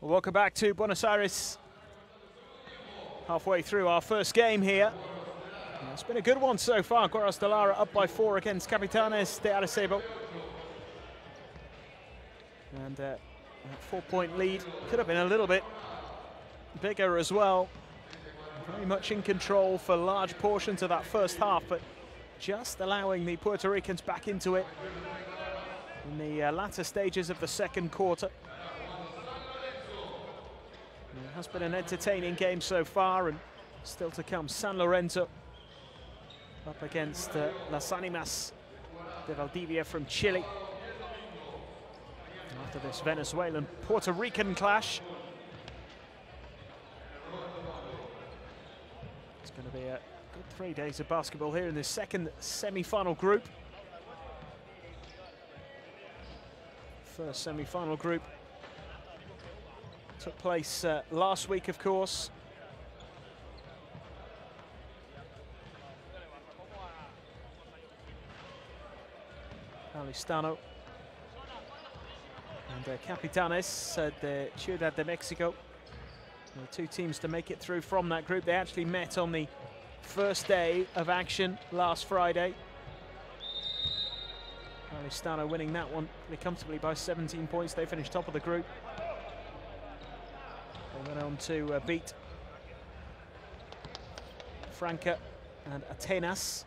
Well, welcome back to Buenos Aires. Halfway through our first game here. It's been a good one so far. Guaros de Lara up by 4 against Capitanes de Arecibo. And that 4-point lead could have been a little bit bigger as well. Very much in control for large portions of that first half, but just allowing the Puerto Ricans back into it in the latter stages of the second quarter. It has been an entertaining game so far, and still to come. San Lorenzo up against Las Animas de Valdivia from Chile. After this Venezuelan-Puerto Rican clash, it's going to be a good 3 days of basketball here in the second semi-final group. First semi-final group took place last week, of course. Paulistano and Capitanes de Ciudad de Mexico. The 2 teams to make it through from that group. They actually met on the first day of action last Friday. Paulistano winning that one pretty comfortably by 17 points. They finished top of the group. They went on to beat Franca and Atenas.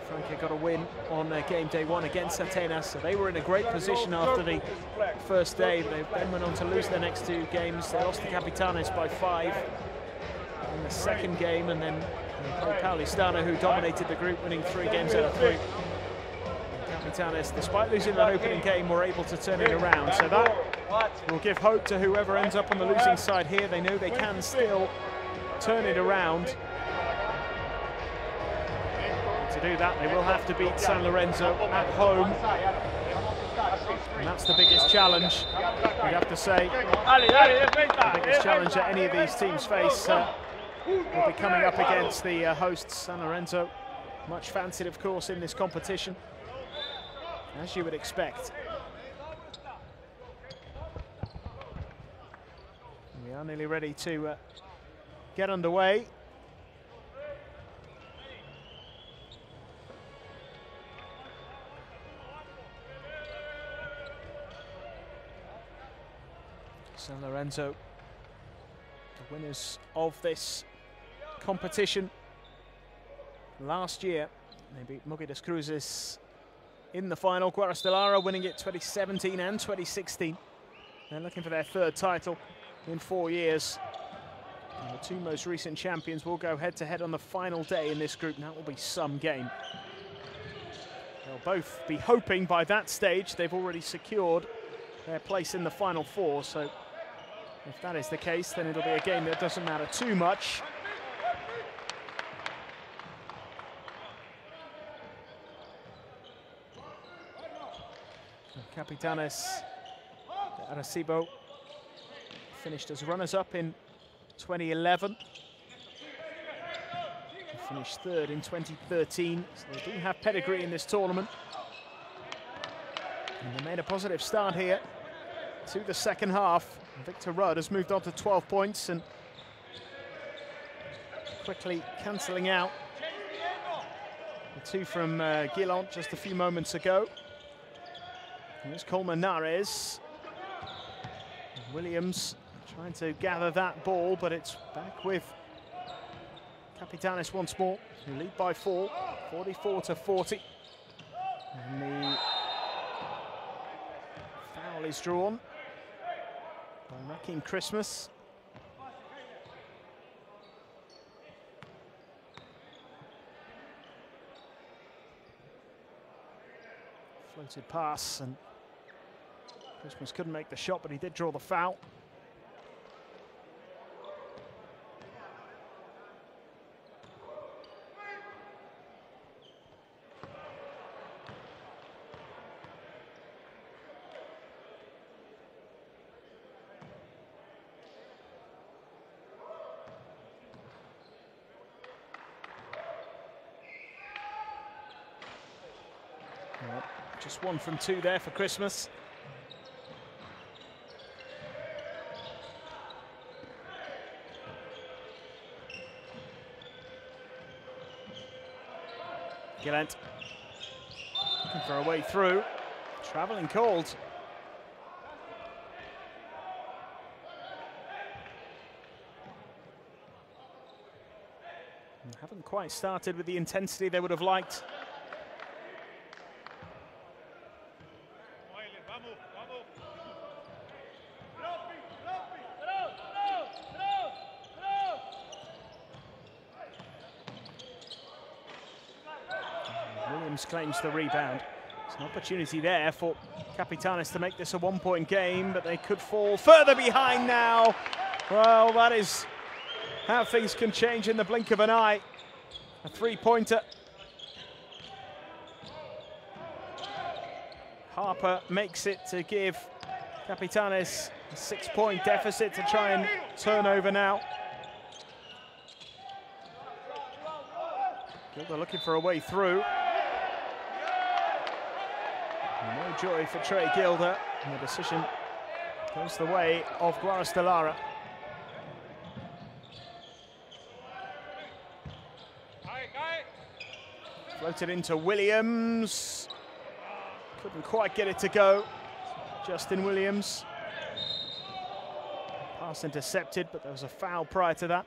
Franca got a win on game day 1 against Atenas, so they were in a great position after the first day. They then went on to lose their next 2 games. They lost to Capitanes by 5 in the second game, and then played Paulistano, who dominated the group, winning 3 games out of 3. Capitanes, despite losing that opening game, were able to turn it around. So that will give hope to whoever ends up on the losing side here. They know they can still turn it around. To do that, they will have to beat San Lorenzo at home. And that's the biggest challenge, we'd have to say. The biggest challenge that any of these teams face will be coming up against the hosts, San Lorenzo. Much fancied, of course, in this competition, as you would expect. We are nearly ready to get underway. San Lorenzo, the winners of this competition last year. They beat Mogi das Cruzes in the final. Guaros de Lara winning it 2017 and 2016. They're looking for their 3rd title in 4 years. And the 2 most recent champions will go head-to-head on the final day in this group, and that will be some game. They'll both be hoping by that stage they've already secured their place in the final 4, so if that is the case, then it'll be a game that doesn't matter too much. Capitanes de Arecibo finished as runners-up in 2011. They finished 3rd in 2013, so they do have pedigree in this tournament. And they made a positive start here to the second half. Victor Rudd has moved on to 12 points and quickly cancelling out the 2 from Guillon just a few moments ago. Here's Colmenares. Williams trying to gather that ball, but it's back with Capitanes once more, who lead by 4, 44-40. And the foul is drawn by Rakim Christmas. Floated pass, and Christmas couldn't make the shot, but he did draw the foul. Just 1 from 2 there for Christmas. Gillent looking for a way through. Travelling called. Haven't quite started with the intensity they would have liked. Williams claims the rebound. There's an opportunity there for Capitanes to make this a 1-point game, but they could fall further behind now. Well, that is how things can change in the blink of an eye. A 3-pointer. Harper makes it to give Capitanes a 6-point deficit to try and turn over now. Gilder looking for a way through. No joy for Trey Gilder, and the decision goes the way of Guaros de Lara. Floated into Williams. Couldn't quite get it to go. Justin Williams. Pass intercepted, but there was a foul prior to that.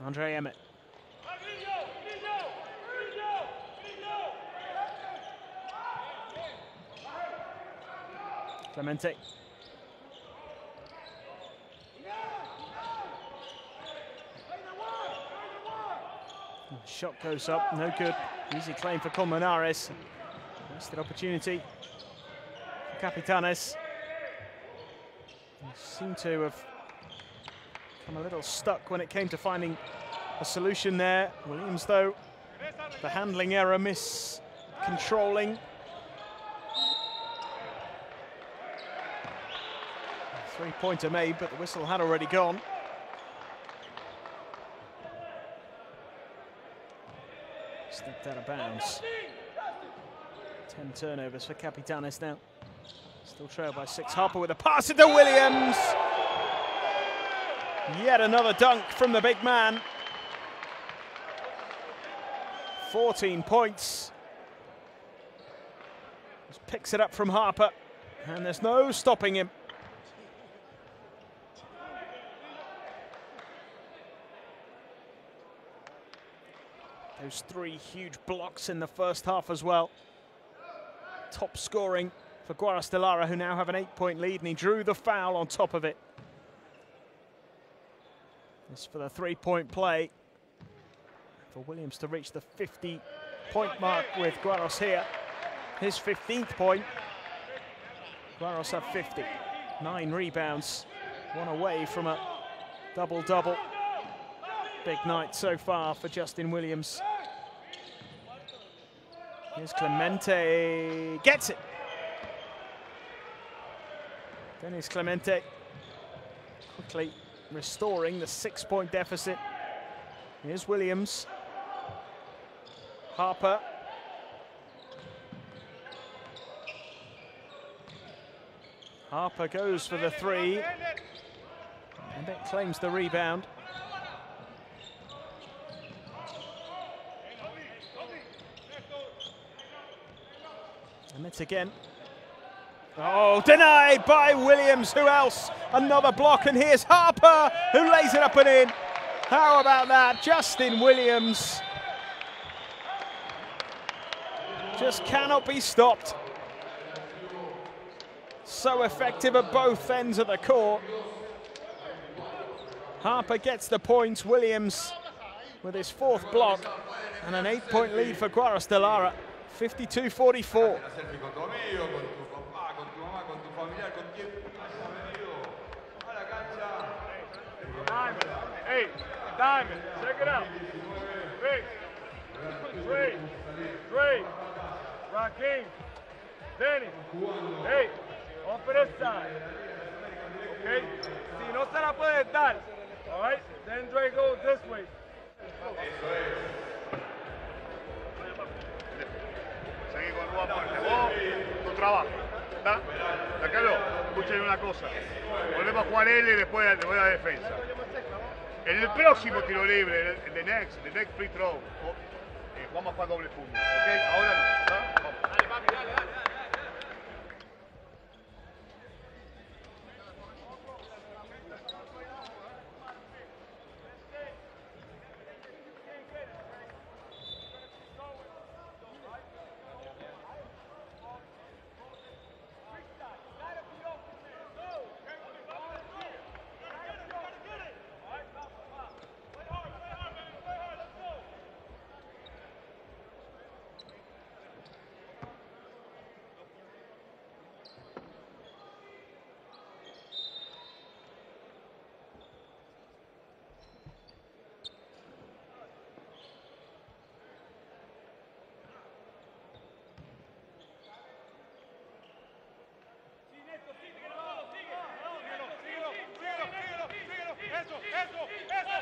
Andre Emmett. Clemente. Shot goes up, no good. Easy claim for Colmenares. Wasted opportunity for Capitanes. They seem to have come a little stuck when it came to finding a solution there. Williams, though, the handling error, controlling. Three-pointer made, but the whistle had already gone. Stepped out of bounds. 10 turnovers for Capitanes now. Still trailed by 6. Harper with a pass into Williams. Yet another dunk from the big man. 14 points. Just picks it up from Harper, and there's no stopping him. Those 3 huge blocks in the first half as well. Top scoring for Guaros de Lara, who now have an 8-point lead, and he drew the foul on top of it. This for the 3-point play. For Williams to reach the 50-point mark with Guaros here. His 15th point. Guaros have 50. 9 rebounds. 1 away from a double-double. Big night so far for Justin Williams. Here's Clemente. Gets it. Dennis Clemente quickly restoring the 6-point deficit. Here's Williams. Harper. Harper goes for the 3. And it claims the rebound. And it's again. Oh, denied by Williams. Who else? Another block, and here's Harper, who lays it up and in. How about that? Justin Williams just cannot be stopped. so effective at both ends of the court. Harper gets the points. Williams with his 4th block, and an 8-point lead for Guaros de Lara, 52-44. Hey, Diamond, check it out. Vic, Dre, Raheem, Dennis. Hey, off to this side. Okay? Si no se la puedes dar, all right? Then Dre goes this way. Seguí con tu aporte. Vos, tu trabajo. ¿Está? Sacalo. Escuchen una cosa. Volvemos a jugar L después de la defensa. En el próximo tiro libre, the next free throw, vamos a jugar doble puño. ¿Ok? Ahora no. ¿Está? Vamos. Dale, papi, dale.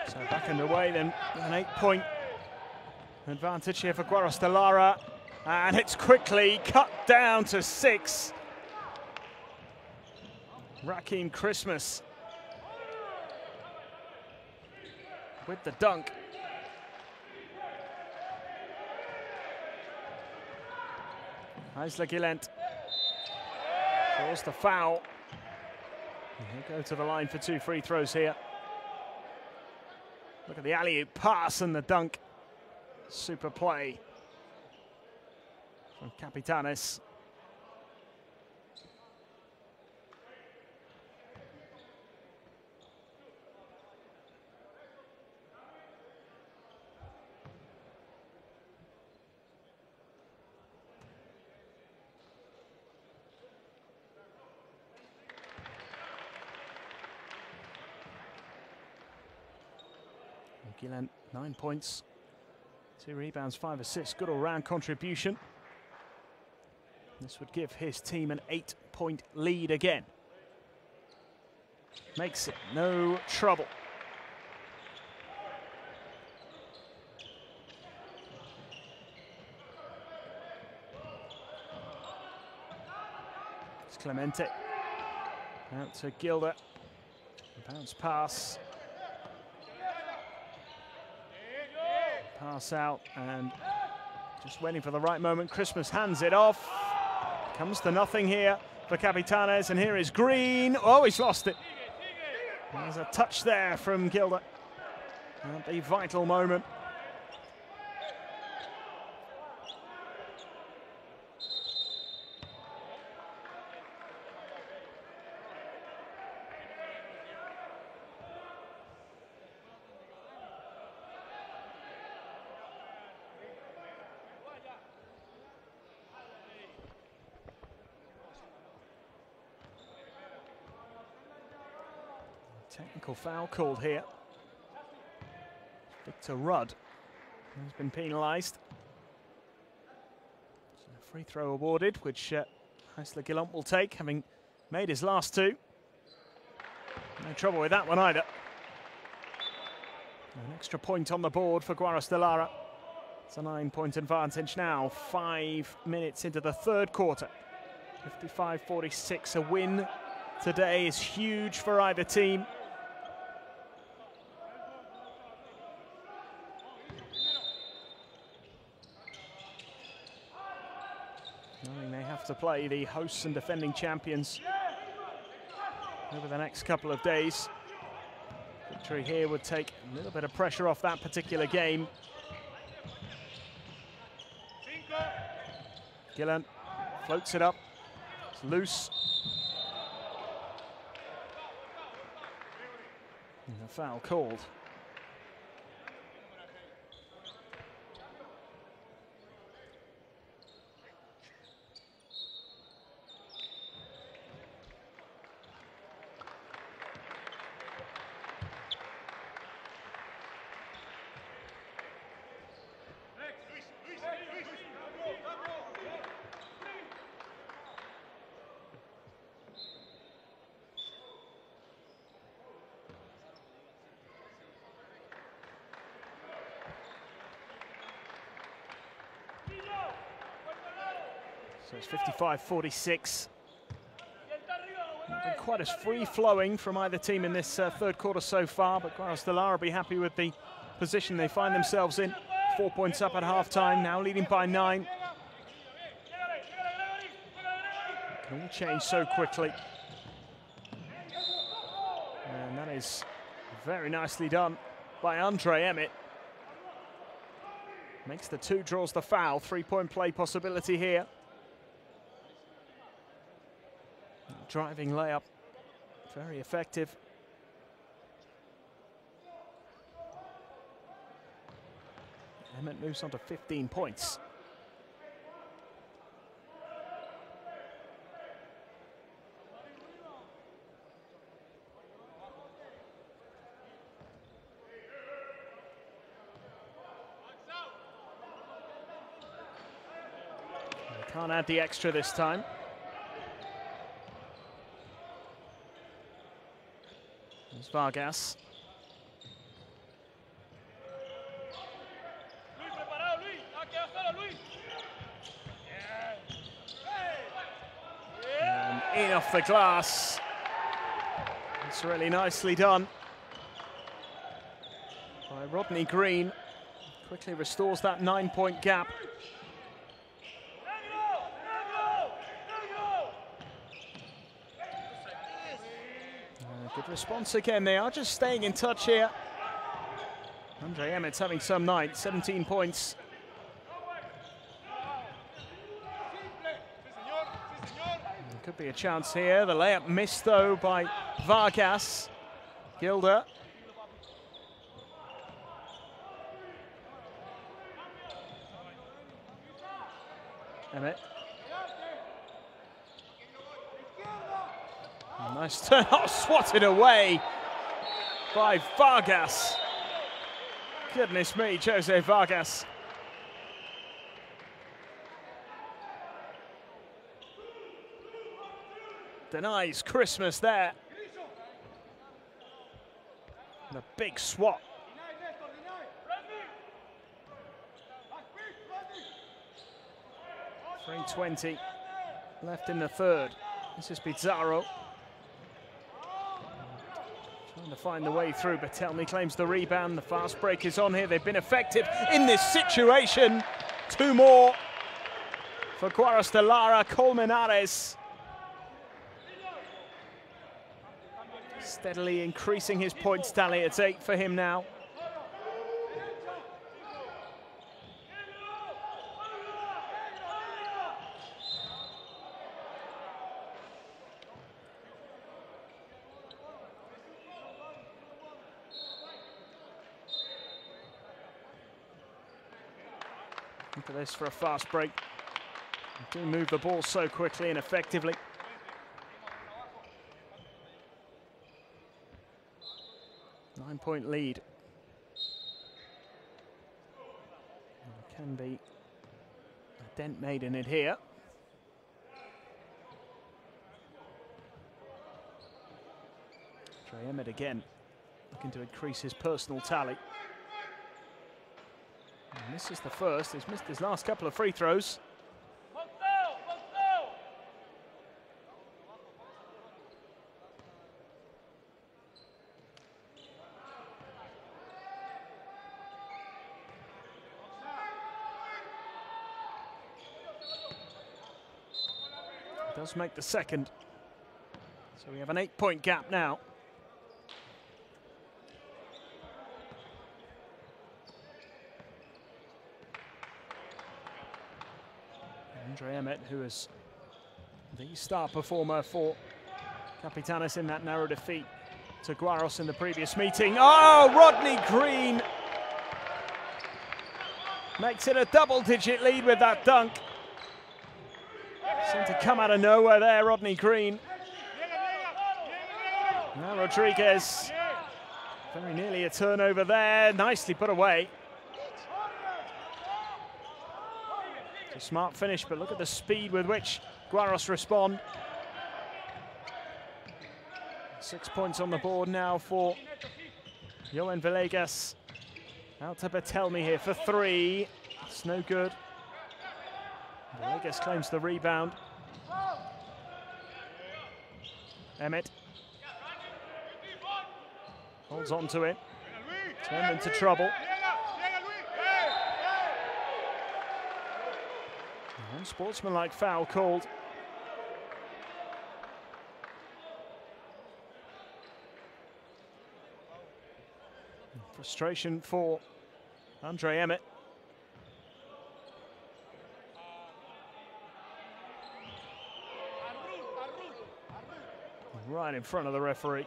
So back underway then, with an 8-point advantage here for Guaros de Lara, and it's quickly cut down to 6. Raheem Christmas with the dunk. Isla Gillent draws the foul. And he'll go to the line for 2 free throws here. Look at the alley-oop pass and the dunk. Super play from Capitanes. Gillent, 9 points, 2 rebounds, 5 assists, good all-round contribution. This would give his team an 8-point lead again. Makes it no trouble. It's Clemente. Out to Gilder. Bounce pass. Pass out, and just waiting for the right moment. Christmas hands it off. Comes to nothing here for Capitanes, and here is Green. Oh, he's lost it. There's a touch there from Gilder. At the vital moment. Technical foul called here. Victor Rudd has been penalised. So a free throw awarded, which Isla Gillent will take, having made his last 2. No trouble with that one either. An extra point on the board for Guaros de Lara. It's a 9-point advantage now, 5 minutes into the 3rd quarter. 55-46, a win today is huge for either team. Knowing they have to play the hosts and defending champions over the next couple of days. Victory here would take a little bit of pressure off that particular game. Gillent floats it up. It's loose. A foul called. So it's 55-46. Not been quite as free-flowing from either team in this third quarter so far, but Guaros will be happy with the position they find themselves in. 4 points up at half-time, now leading by 9. Can all change so quickly. And that is very nicely done by Andre Emmett. Makes the 2, draws the foul. 3-point play possibility here. Driving layup, very effective. Emmett moves on to 15 points. They can't add the extra this time. There's Vargas. And in off the glass. It's really nicely done by Rodney Green. Quickly restores that 9-point gap. Good response again. They are just staying in touch here. Andre Emmett's having some night. 17 points. There could be a chance here. The layup missed though by Vargas. Gilder. Emmett. Nice turn, oh, swatted away by Vargas. Goodness me, Jose Vargas. Denies Christmas there. And a big swat. .320 left in the third. This is Pizarro. Trying to find the way through, but Telmi claims the rebound. The fast break is on here. They've been effective in this situation. 2 more for Guaros de Lara. Colmenares steadily increasing his points tally. It's 8 for him now. Look at this for a fast break. They do move the ball so quickly and effectively. Nine-point lead. There can be a dent made in it here. Trey Emmett again, looking to increase his personal tally. And this is the first. He's missed his last couple of free throws. Does make the second. So we have an 8-point gap now. Andre Emmett, who is the star performer for Capitanes in that narrow defeat to Guaros in the previous meeting. Oh, Rodney Green makes it a double-digit lead with that dunk. Seemed to come out of nowhere there, Rodney Green. Now Rodriguez, very nearly a turnover there, nicely put away. It's a smart finish, but look at the speed with which Guaros respond. 6 points on the board now for Johan Villegas. Out to Bertelmi here for three. It's no good. Villegas claims the rebound. Emmett holds on to it. Turned into trouble. Unsportsmanlike foul called. Frustration for Andre Emmett. Right in front of the referee.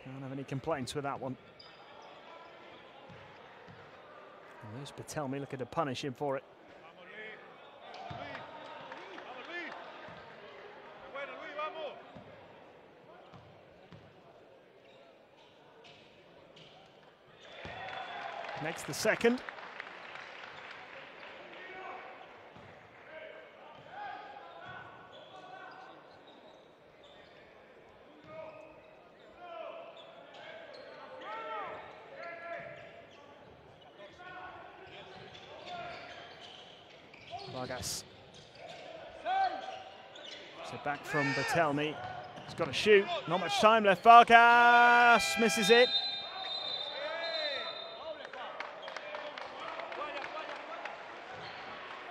Can't have any complaints with that one. And there's Bertelmi looking to punish him for it. Next, the second. Vargas. So back from Bertelmi. He's got to shoot. Not much time left. Vargas misses it.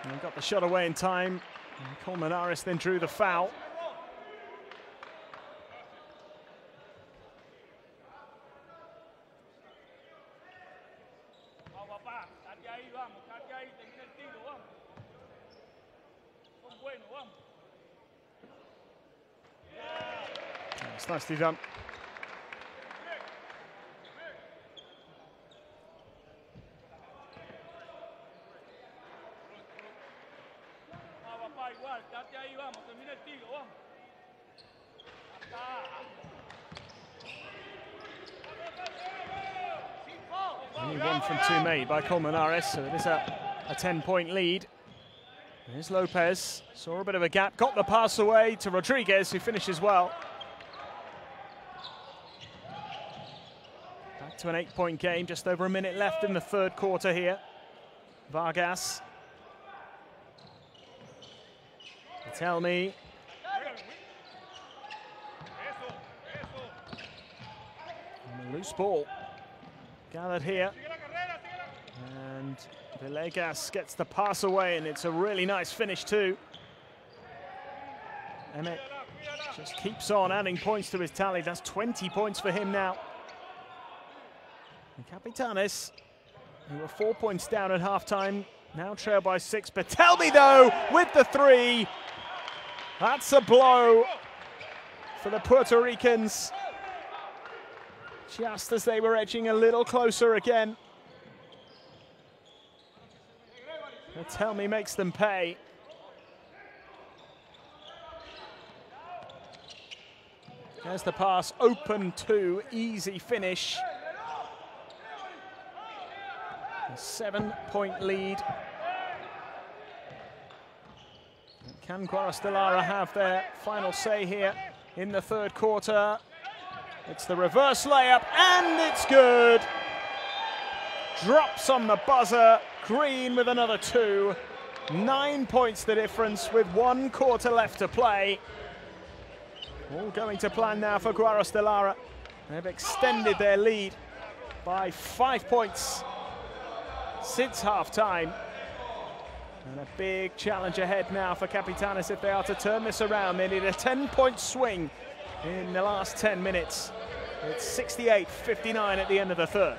And got the shot away in time. And Colmenares then drew the foul. It's nicely done. Only 1 from 2 made by Colmenares, so it is a 10-point lead. There's Lopez, saw a bit of a gap, got the pass away to Rodriguez, who finishes well. Back to an 8-point game, just over a minute left in the third quarter here. Vargas. Bertelmi. And a loose ball gathered here. And Villegas gets the pass away, and it's a really nice finish too. Emmett just keeps on adding points to his tally. That's 20 points for him now. And Capitanes, who were 4 points down at halftime, now trail by 6. Bertelmi though with the three. That's a blow for the Puerto Ricans. Just as they were edging a little closer again. Bertelmi makes them pay. There's the pass, open two, easy finish. A 7-point lead. Can Guaros de Lara have their final say here in the third quarter? It's the reverse layup, and it's good. Drops on the buzzer. Green with another 2. 9 points the difference with 1 quarter left to play. All going to plan now for Guaros de Lara. They've extended their lead by 5 points since half-time. And a big challenge ahead now for Capitanes if they are to turn this around. They need a 10-point swing in the last 10 minutes. It's 68-59 at the end of the third.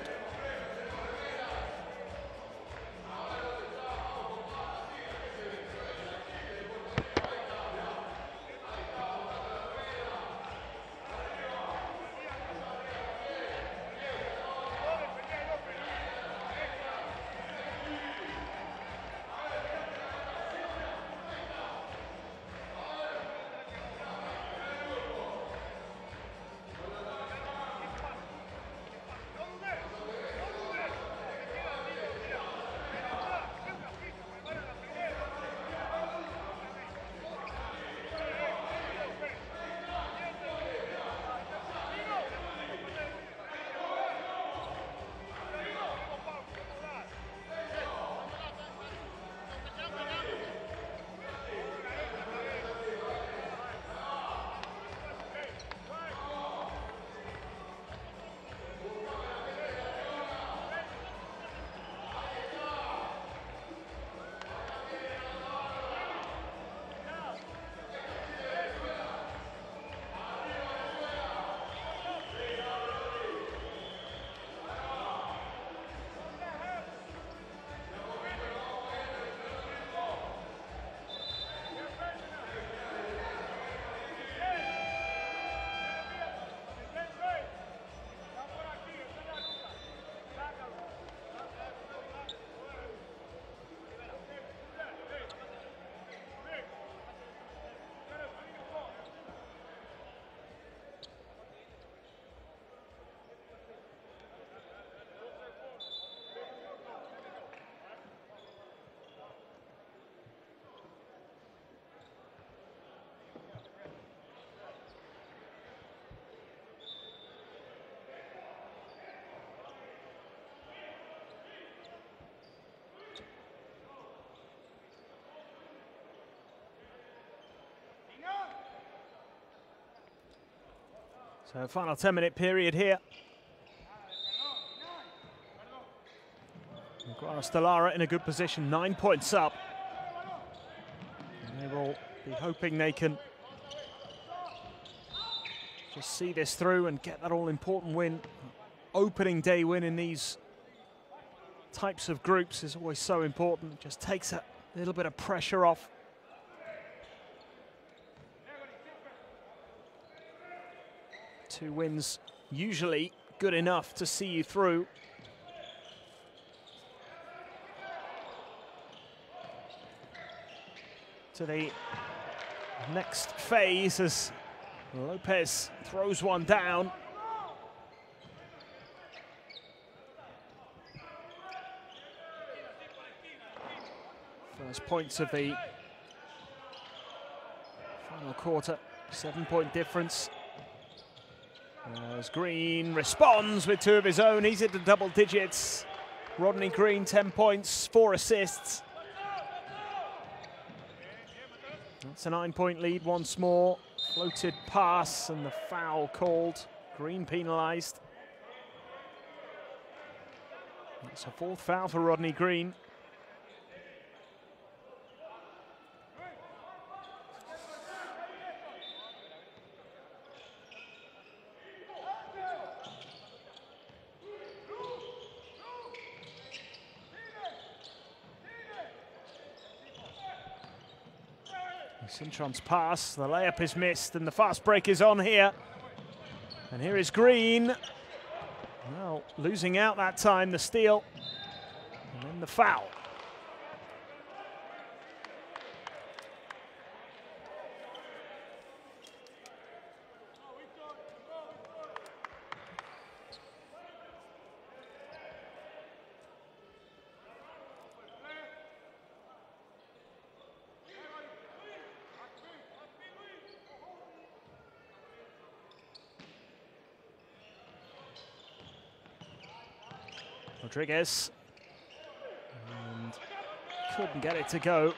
So final 10-minute period here. Guaros de Lara in a good position, 9 points up. And they will be hoping they can just see this through and get that all-important win. Opening day win in these types of groups is always so important. It just takes a little bit of pressure off. Two wins usually good enough to see you through. To the next phase as Lopez throws one down. First points of the final quarter, 7-point difference. As Green responds with 2 of his own, he's at the double digits. Rodney Green, 10 points, 4 assists. That's a 9-point lead once more. Floated pass and the foul called. Green penalised. That's a 4th foul for Rodney Green. Cintron's pass, the layup is missed, and the fast break is on here. And here is Green. Well, losing out that time, the steal, and then the foul. Rodriguez, and couldn't get it to go.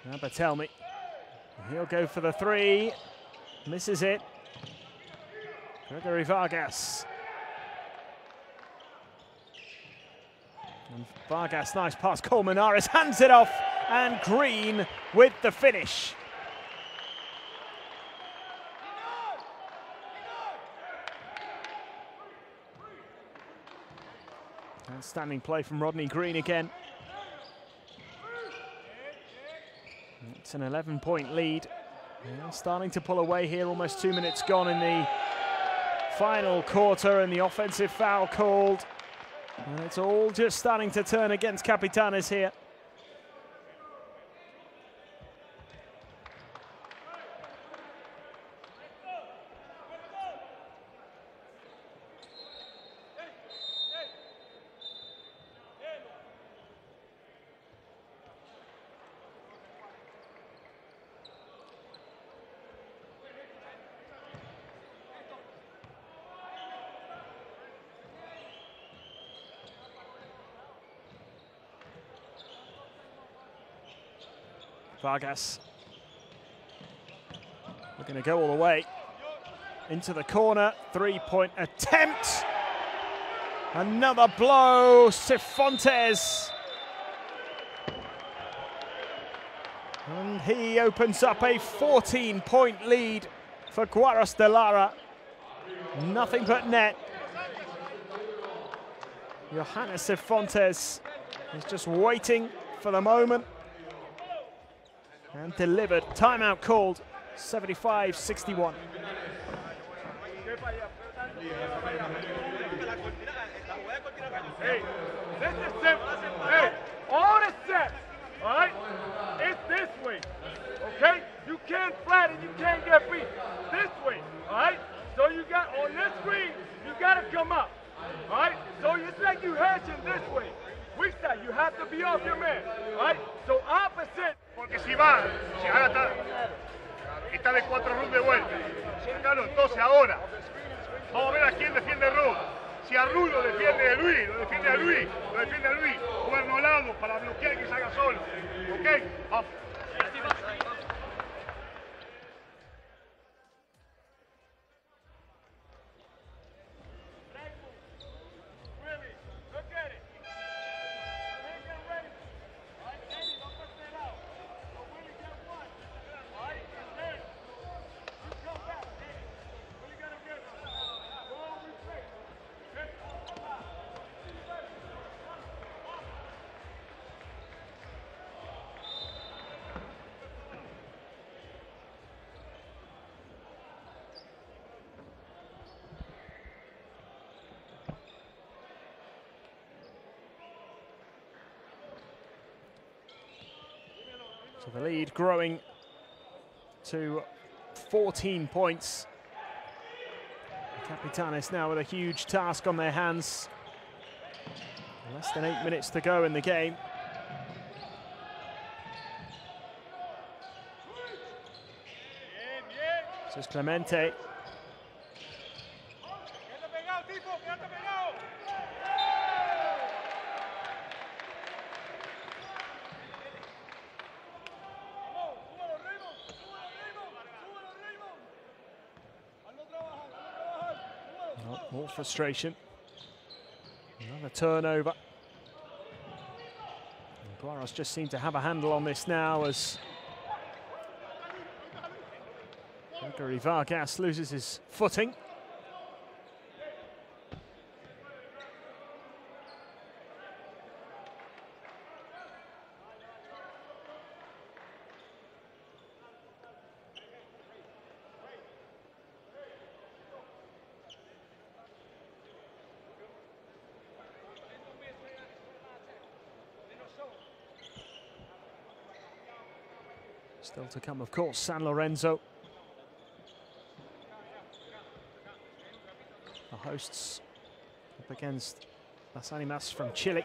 Now Batelmi, he'll go for the 3, misses it. Gregory Vargas. And Vargas, nice pass, Colmenares hands it off, and Green with the finish. Outstanding play from Rodney Green again. It's an 11-point lead. They're starting to pull away here, almost 2 minutes gone in the final quarter, and the offensive foul called. And it's all just starting to turn against Capitanes here. Vargas, we're going to go all the way into the corner. 3-point attempt. Another blow, Cifuentes. And he opens up a 14-point lead for Guaros de Lara. Nothing but net. Johannes Cifuentes is just waiting for the moment. And delivered. Timeout called. 75-61. Hey, this is simple. Hey, all the sets, all right? It's this way, okay? You can't flat and you can't get free. This way, all right? So you got, on this screen, you got to come up, all right? So it's like you hedging this way. Weak side, you have to be off your man, all right? So opposite. Porque si va, si ahora está de 4 runs de vuelta. Claro, entonces ahora, vamos a ver a quién defiende Ruth. Si a Ruth lo defiende a Luis, lo defiende a Luis, lo defiende a Luis. Cuerno lado para bloquear y que salga solo. ¿Ok? Vamos. So the lead growing to 14 points. Capitanes now with a huge task on their hands. Less than 8 minutes to go in the game. This is Clemente. More frustration. Another turnover. And Guaros just seem to have a handle on this now as Gregory Vargas loses his footing. Still to come, of course, San Lorenzo. The hosts up against Las Animas from Chile.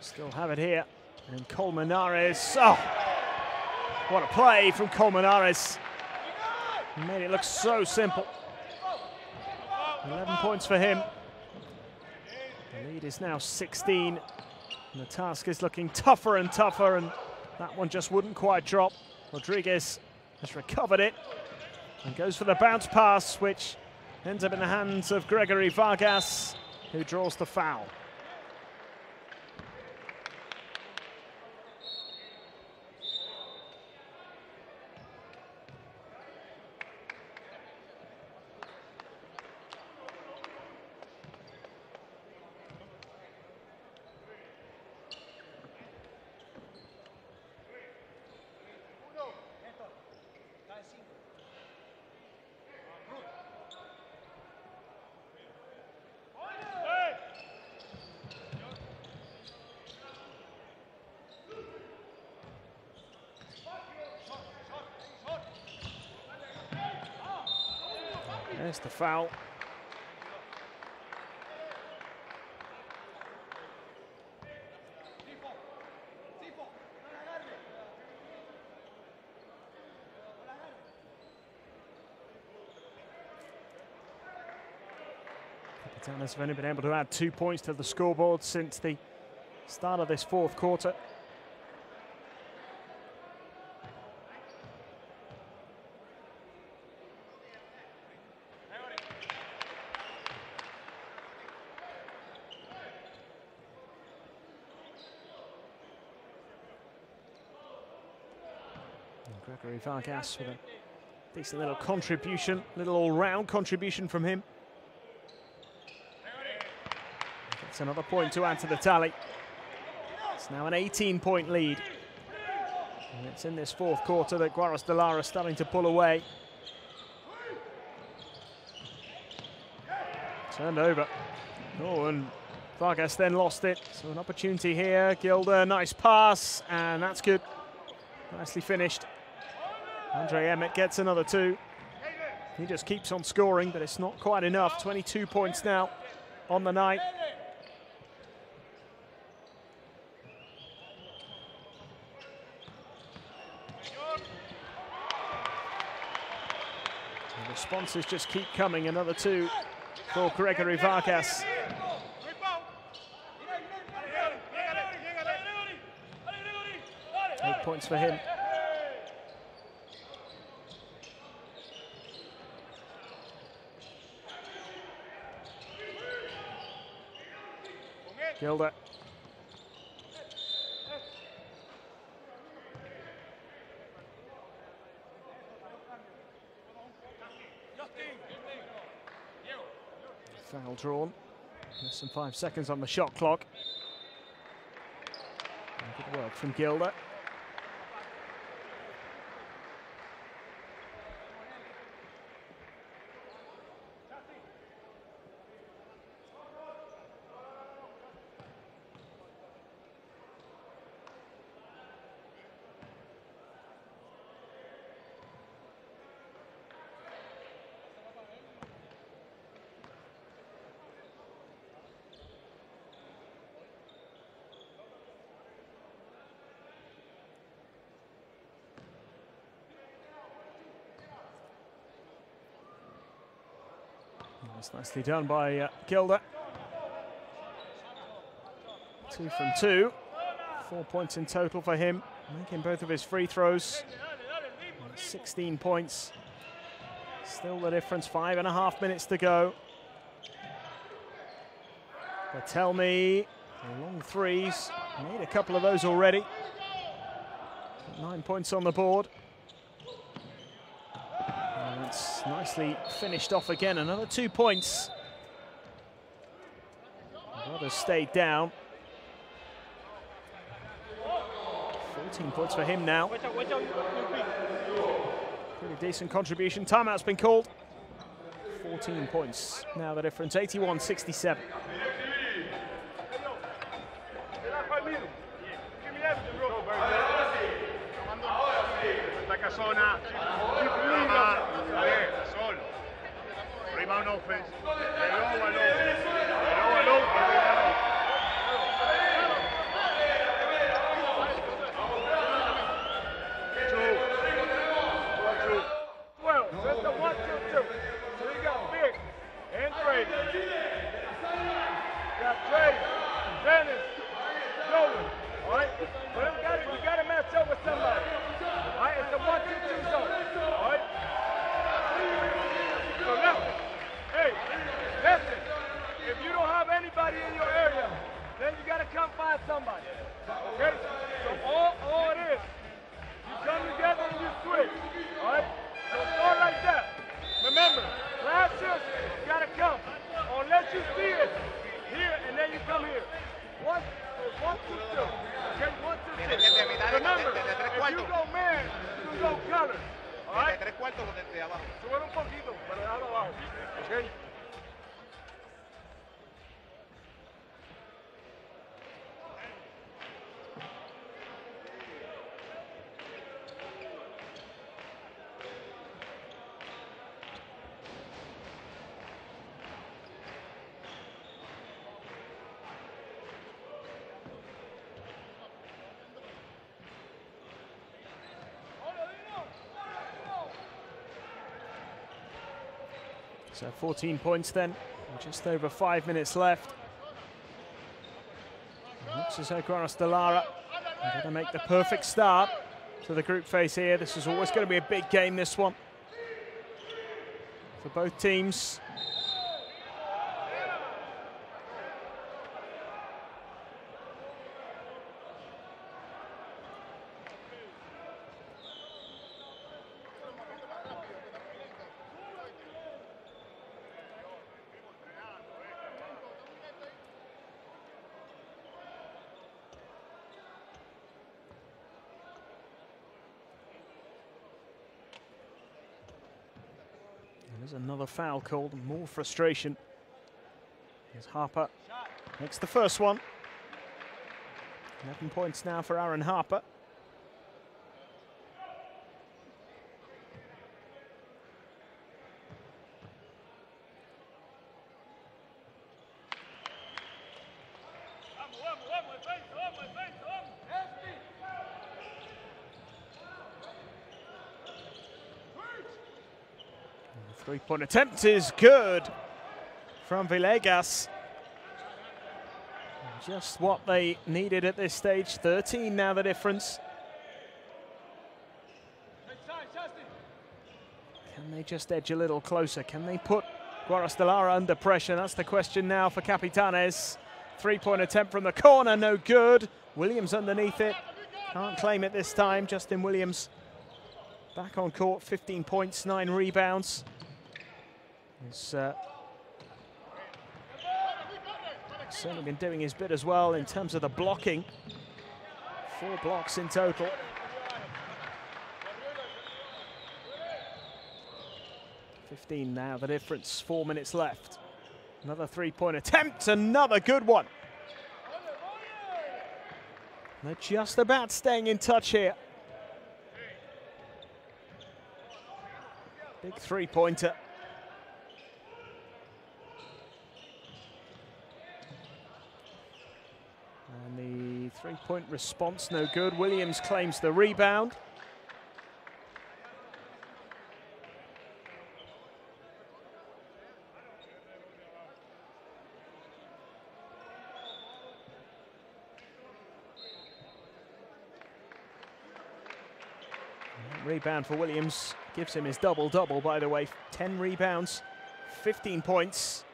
Still have it here, and Colmenares. Oh, what a play from Colmenares. He made it look so simple. 11 points for him. The lead is now 16, and the task is looking tougher and tougher, and that one just wouldn't quite drop. Rodriguez has recovered it and goes for the bounce pass, which ends up in the hands of Gregory Vargas, who draws the foul. There's the foul. Capitanes have only been able to add 2 points to the scoreboard since the start of this fourth quarter. Gregory Vargas with a decent little contribution, little all-round contribution from him. That's another point to add to the tally. It's now an 18-point lead. And it's in this fourth quarter that Guaros de Lara is starting to pull away. Turned over. Oh, and Vargas then lost it. So an opportunity here. Gilder, nice pass, and that's good. Nicely finished. Andre Emmett gets another 2. He just keeps on scoring, but it's not quite enough. 22 points now on the night. The responses just keep coming. Another 2 for Gregory Vargas. 8 points for him. Gilda. Foul drawn. Less than 5 seconds on the shot clock. Good work from Gilda. That's nicely done by Gilda. 2 from 2. 4 points in total for him, making both of his free throws. 16 points. Still the difference, 5.5 minutes to go. But tell me, long threes. Made a couple of those already. 9 points on the board. It's nicely finished off again. Another 2 points. The others stayed down. 14 points for him now. Pretty decent contribution. Timeout's been called. 14 points. Now the difference, 81-67. Zona, sol. Rebound offense. Well, that's the 1-2-2. So you got Vic and Trey. Got Trey, Dennis, Joey. All right? But you got to match up with somebody. All right, it's a 1-2-2 zone. All right? So listen, hey, listen. If you don't have anybody in your area, then you got to come find somebody. Okay? So all it is, you come together and you switch. All right? So start like that. Remember, clashes, you got to come. Unless you see it here and then you come here. 1-2-2. Okay, 1-2-2. Remember, if you go man, you go color. All right? Sube un poquito, pero déjalo abajo. Okay? So 14 points then, just over 5 minutes left. Looks as though Guaros de Lara are going to make the perfect start to the group phase here. This is always going to be a big game, this one, for both teams. There's another foul called, more frustration. Here's Harper, makes the first one. 11 points now for Aaron Harper. Three-point attempt is good from Villegas. Just what they needed at this stage. 13 now the difference. Can they just edge a little closer? Can they put Guaros de Lara under pressure? That's the question now for Capitanes. Three-point attempt from the corner, no good. Williams underneath it. Can't claim it this time. Justin Williams back on court, 15 points, 9 rebounds. He's certainly been doing his bit as well in terms of the blocking. 4 blocks in total. $15 now, the difference, 4 minutes left. Another three-point attempt, another good one. They're just about staying in touch here. Big three-pointer. And the three-point response, no good. Williams claims the rebound. Rebound for Williams, gives him his double-double, by the way. 10 rebounds, 15 points.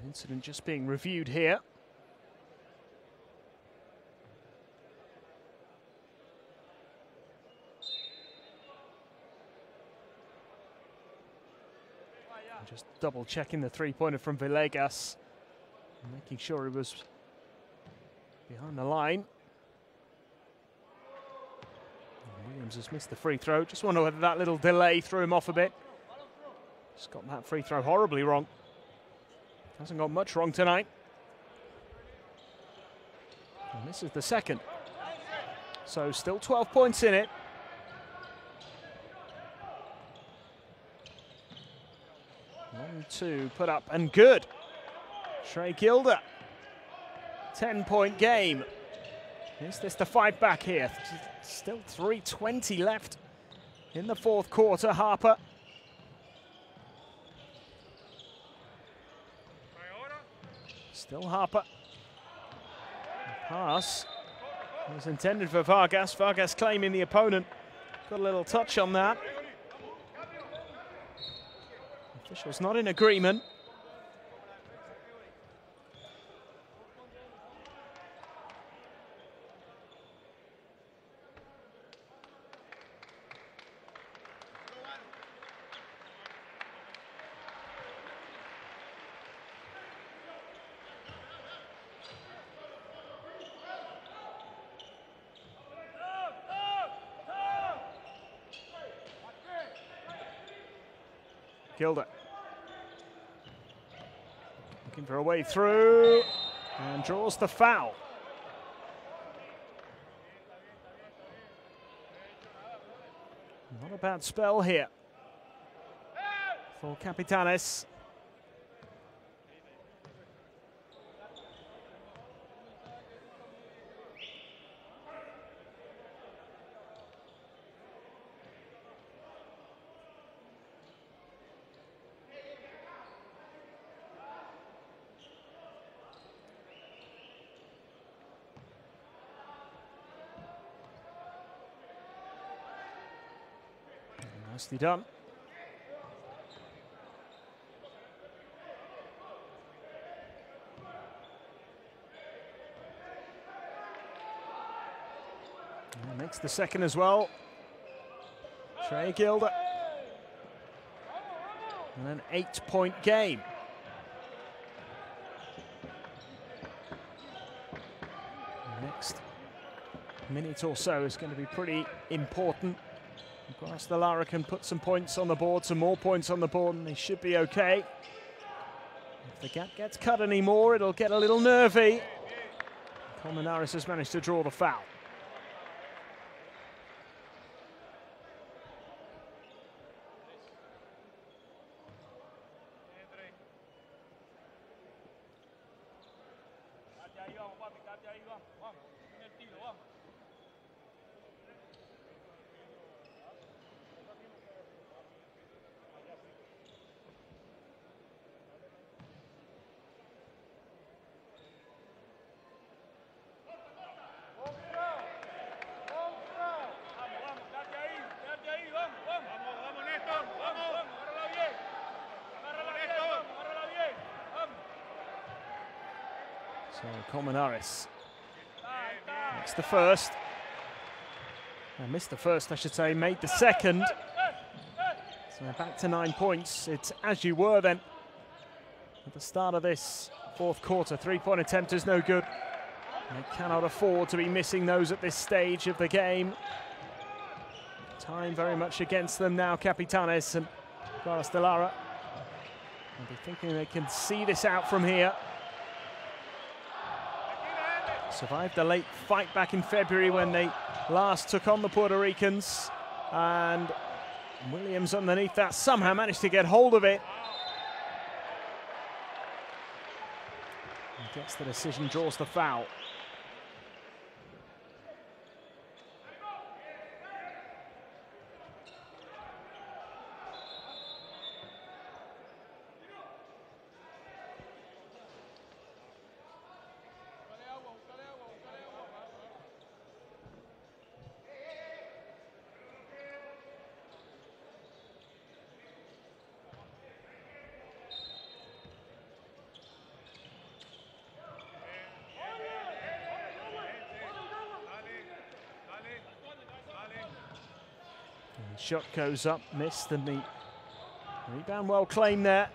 Incident just being reviewed here. Just double checking the three-pointer from Villegas, making sure he was behind the line. Williams has missed the free throw. Just wonder whether that little delay threw him off a bit. Just got that free throw horribly wrong. Hasn't got much wrong tonight. And this is the second. So still 12 points in it. One, two, put up and good. Trey Gilder. 10-point game. Is this the fight back here? Still 3:20 left in the fourth quarter. Harper. Still Harper. The pass was intended for Vargas. Vargas claiming the opponent. Got a little touch on that. Officials not in agreement. Gilder looking for a way through and draws the foul. Not a bad spell here for Capitanes. Nicely done. And makes the second as well. Trey Gilder. And an 8-point game. The next minute or so is going to be pretty important. Guaros de Lara can put some points on the board, some more points on the board, and they should be okay. If the gap gets cut anymore, it'll get a little nervy. Colmenares has managed to draw the foul. So Colmenares makes the first. Missed the first, I should say, made the second. So back to 9 points. It's as you were then at the start of this fourth quarter. Three-point attempt is no good. They cannot afford to be missing those at this stage of the game. Time very much against them now, Capitanes and Guaros de Lara. They'll be thinking they can see this out from here. Survived a late fight back in February when they last took on the Puerto Ricans, and Williams underneath that somehow managed to get hold of it. And gets the decision, draws the foul. Shot goes up, missed, and the rebound well claimed there.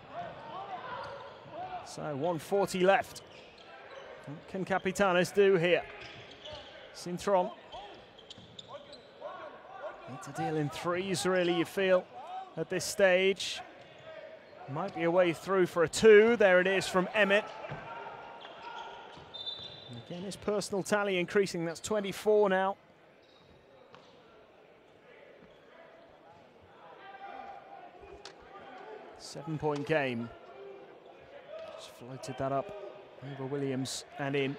So 1:40 left. What can Capitanes do here? Cintron. Need to deal in threes, really, you feel, at this stage. Might be a way through for a two. There it is from Emmett. And again, his personal tally increasing. That's 24 now. Seven-point game. Just floated that up over Williams and in.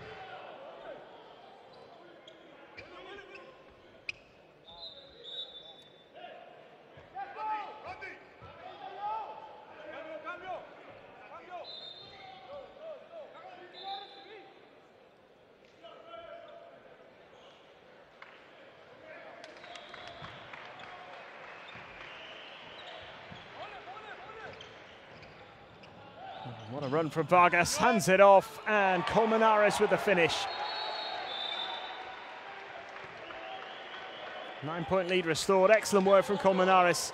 What a run from Vargas, hands it off, and Colmenares with the finish. 9-point lead restored, excellent work from Colmenares.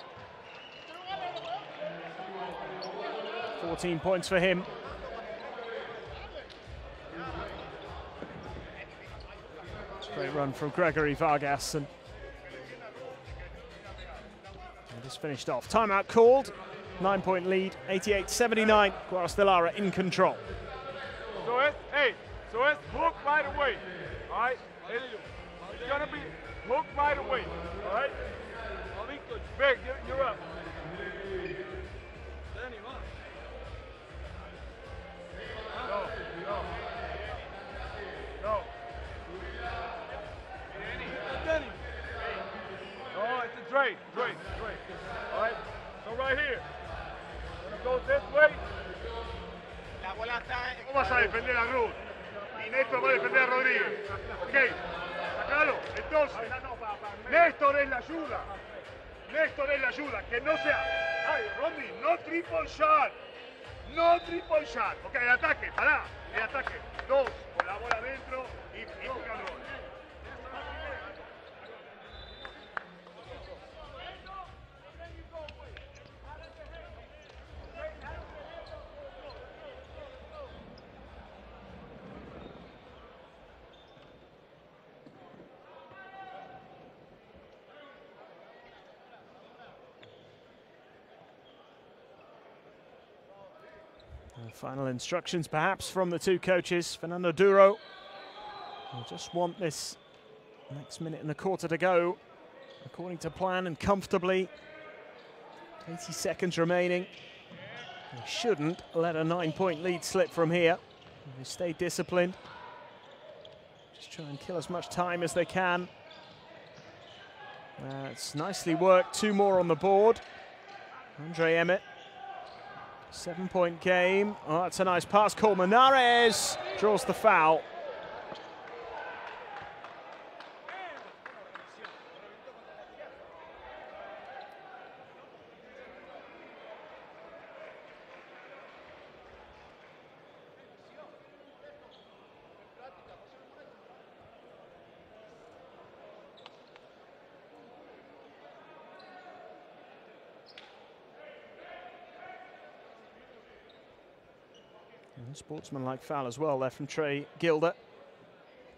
14 points for him. Great run from Gregory Vargas, and just finished off. Timeout called. 9-point lead, 88-79. Guaros de Lara in control. So it's hook right away. All right, it's gonna be hook right away. All right, Vic, you're up. No. No, it's a Dre. All right, so right here. Go this way. ¿Cómo vas a defender a Ruth? Y Néstor va a defender a Rodríguez. Ok, sacalo. Entonces, Néstor es la ayuda. Néstor es la ayuda. Que no sea. Ay, Rodri, no triple shot. No triple shot. Ok, el ataque, pará. El ataque. Dos, con la bola adentro y juega gol. Final instructions perhaps from the two coaches. Fernando Duro We'll just want this next minute and a quarter to go, according to plan and comfortably. 80 seconds remaining. They shouldn't let a 9-point lead slip from here. They stay disciplined. Just try and kill as much time as they can. It's nicely worked. 2 more on the board. Andre Emmett. 7-point game. Oh, that's a nice pass. Colmenares draws the foul. Sportsmanlike foul as well there from Trey Gilder.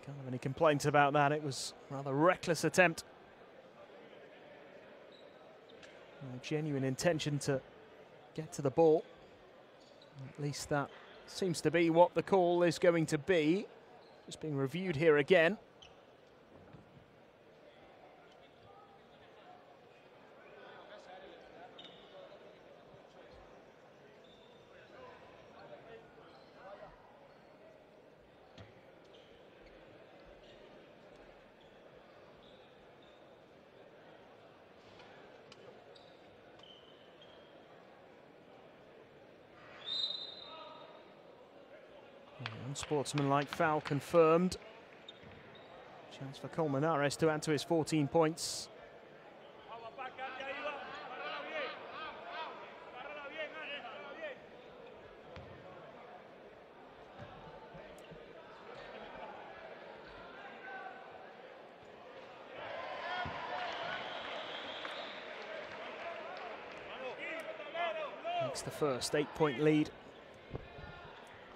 Can't have any complaints about that. It was a rather reckless attempt. A genuine intention to get to the ball. At least that seems to be what the call is going to be. Just being reviewed here again. Unsportsmanlike foul confirmed. Chance for Colmenares to add to his 14 points. Makes the first 8-point lead.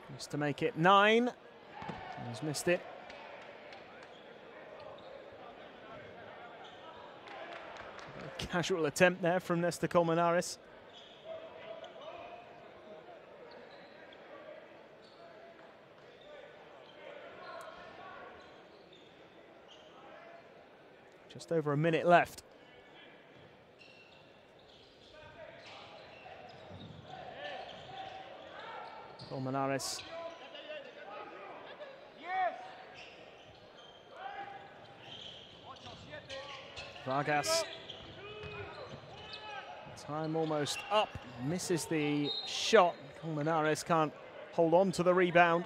Needs to make it 9. He's missed it. A casual attempt there from Néstor Colmenares. Just over a minute left. Colmenares. Vargas. Time almost up. Misses the shot. Colmenares can't hold on to the rebound.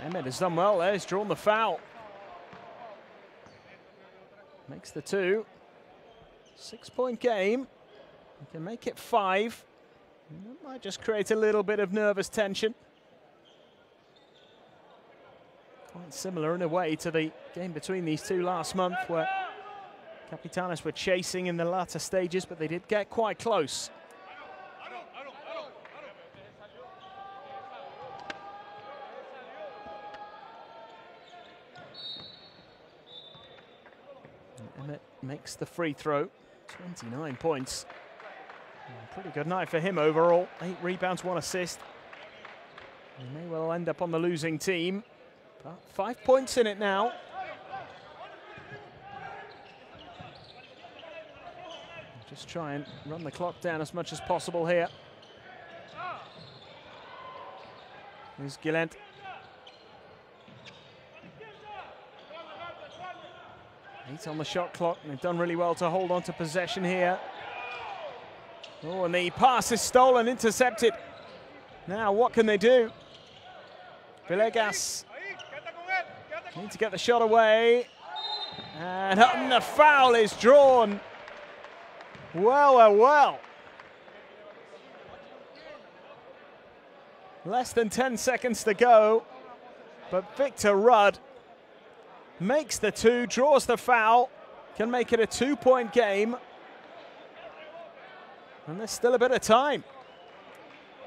Emmett has done well there, he's drawn the foul. Makes the 2. 6-point game. He can make it 5. That might just create a little bit of nervous tension. Quite similar in a way to the game between these two last month, where Capitanes were chasing in the latter stages, but they did get quite close. Emmett makes the free throw. 29 points. Pretty good night for him overall. 8 rebounds, 1 assist. He may well end up on the losing team. But 5 points in it now. Just try and run the clock down as much as possible here. Here's Guilent. Eight on the shot clock, and they've done really well to hold on to possession here. Oh, and the pass is stolen, intercepted. Now, what can they do? Villegas need to get the shot away. And the foul is drawn. Well, well, well. Less than 10 seconds to go. But Victor Rudd makes the two, draws the foul, can make it a 2-point game. And there's still a bit of time.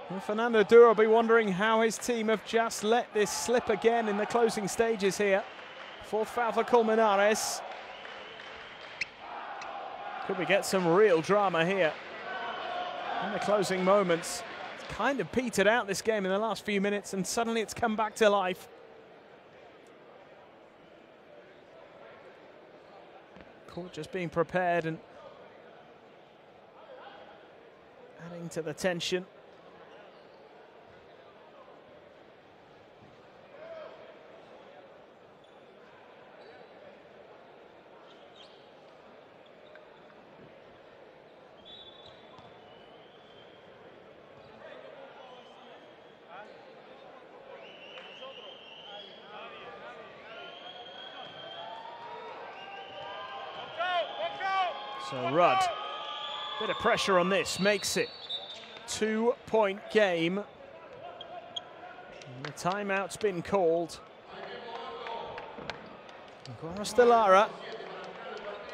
And Fernando Duro will be wondering how his team have just let this slip again in the closing stages here. Fourth foul for Colmenares. Could we get some real drama here in the closing moments? It's kind of petered out this game in the last few minutes, and suddenly it's come back to life. Court just being prepared and adding to the tension. So Rudd, bit of pressure on this, makes it 2-point game. And the timeout's been called. Guaros de Lara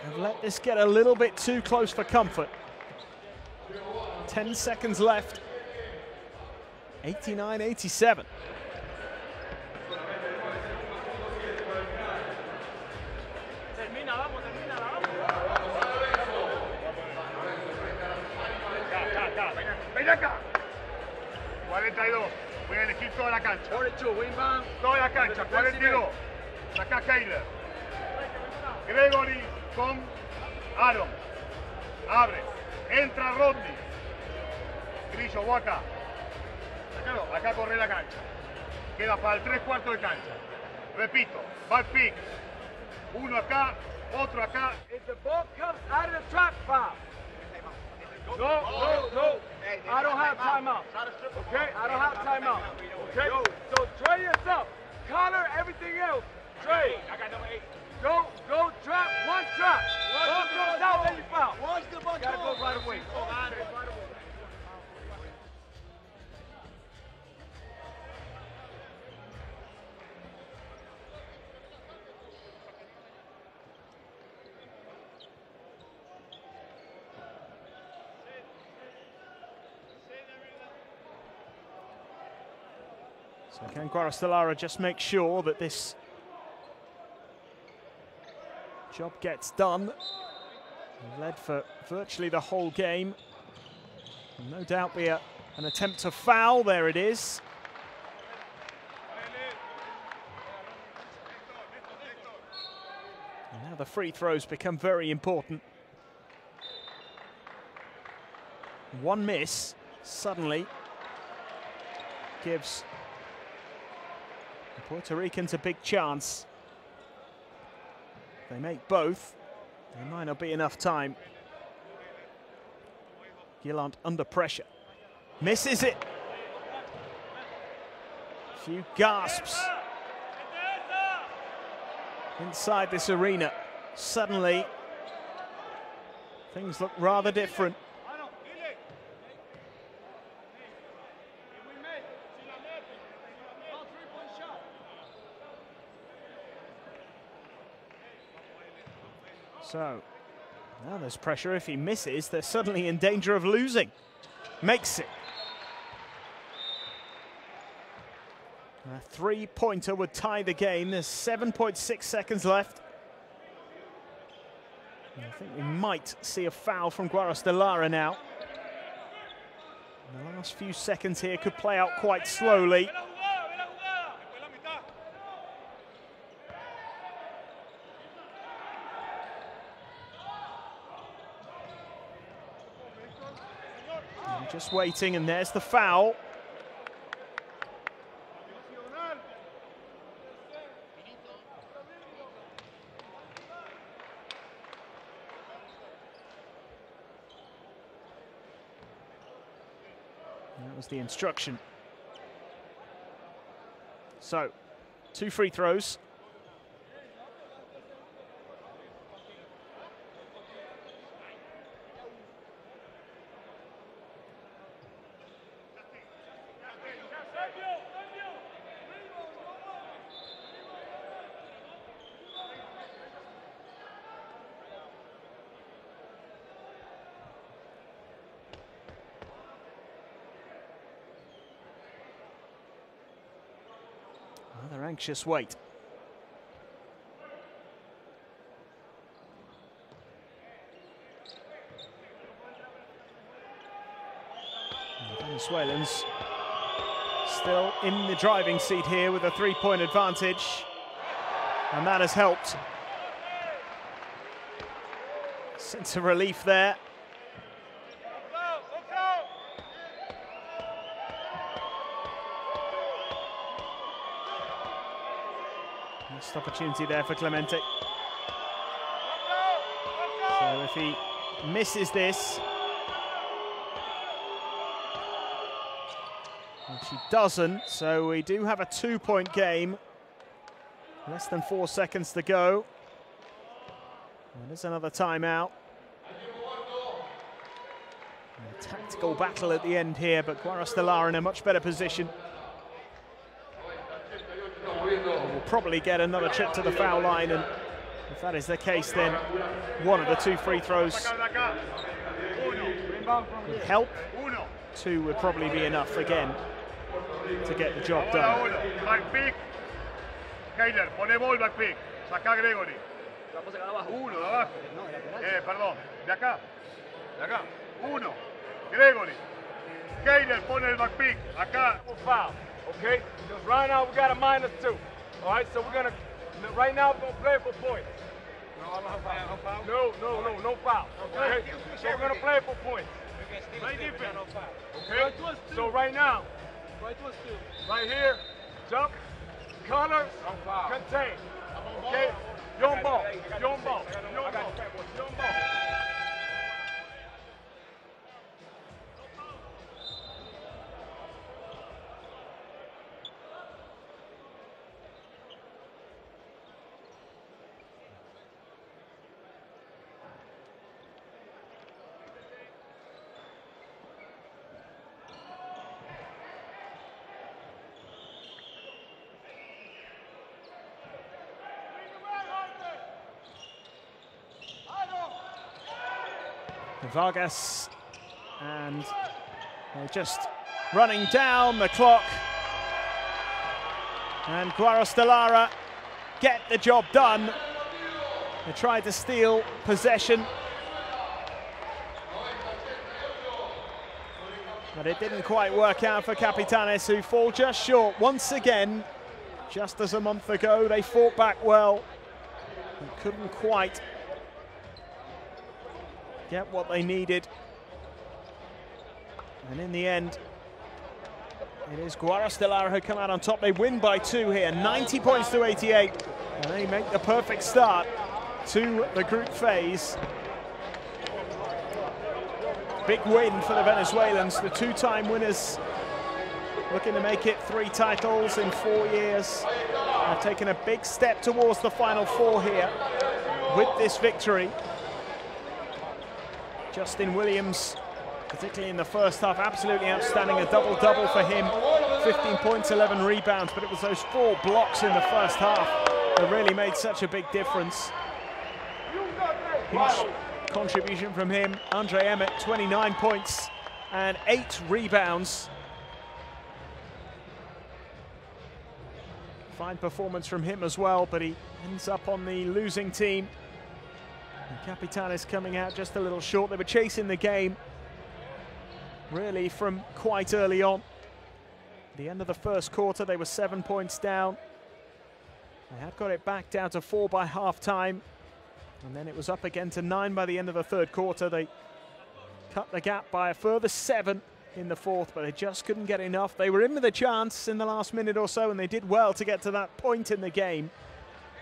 have let this get a little bit too close for comfort. 10 seconds left. 89-87. Ven acá. 42. Voy a elegir toda la cancha. 42, wingman. Toda la cancha. 42. Saca Keiler. Gregory con Aaron. Abre. Entra Rodney. Grillo, vos acá. Sácalo. Acá corre la cancha. Queda para el 3/4 de cancha. Repito. Va el pick. Uno acá. Otro acá. If the ball comes out of the trap, foul. No. I don't have timeout. Okay? I don't have timeout. Okay? So Trey yourself. Collar everything else. Trey. I got number 8. Go trap. One trap. Ball goes out, then you foul. Gotta go right away. So can Guaros de Lara just make sure that this job gets done? Led for virtually the whole game. No doubt be an attempt to foul. There it is. And now the free throws become very important. One miss suddenly gives the Puerto Ricans a big chance. They make both. There might not be enough time. Gillant under pressure. Misses it. A few gasps. Inside this arena, suddenly things look rather different. So, now there's pressure. If he misses, they're suddenly in danger of losing. Makes it. A three-pointer would tie the game. There's 7.6 seconds left. And I think we might see a foul from Guaros de Lara now. And the last few seconds here could play out quite slowly. Just waiting, and there's the foul. And that was the instruction. So, 2 free throws. Another anxious wait. The Venezuelans still in the driving seat here with a 3-point advantage, and that has helped. Sense of relief there. Missed opportunity there for Clemente. So if he misses this, which he doesn't, so we do have a 2-point game. Less than 4 seconds to go. And there's another timeout. A tactical battle at the end here, but Guaros de Lara in a much better position. Will probably get another trip to the foul line, and if that is the case, then one of the 2 free throws would help. 2 would probably be enough again to get the job done. Back pick. Keiler, pone ball, back pick. Saca Gregory. Uno de abajo. Perdón. De acá. De acá. Uno. Gregory. Keiler pone el back pick. Acá. Foul. Okay? Because right now we got a -2. All right, so we're gonna right now we're gonna play for points. No foul. Okay? So we're gonna play for points. Play defense. Okay? So right now, right here, jump, color, contain. Okay? Young ball. Vargas, and they're just running down the clock, and Guaros de Lara get the job done. They tried to steal possession, but it didn't quite work out for Capitanes, who fall just short once again. Just as a month ago, they fought back well and couldn't quite get what they needed. And in the end, it is Guaros de Lara who come out on top. They win by 2 here, 90 points to 88. And they make the perfect start to the group phase. Big win for the Venezuelans, the 2-time winners, looking to make it 3 titles in 4 years. They've taken a big step towards the Final Four here with this victory. Justin Williams, particularly in the first half, absolutely outstanding. A double-double for him, 15 points, 11 rebounds, but it was those 4 blocks in the first half that really made such a big difference. Huge contribution from him. Andre Emmett, 29 points and 8 rebounds. Fine performance from him as well, but he ends up on the losing team. Capitanes coming out just a little short. They were chasing the game really from quite early on. At the end of the first quarter, they were 7 points down. They had got it back down to 4 by half-time, and then it was up again to 9 by the end of the third quarter. They cut the gap by a further 7 in the fourth, but they just couldn't get enough. They were in with a chance in the last minute or so, and they did well to get to that point in the game.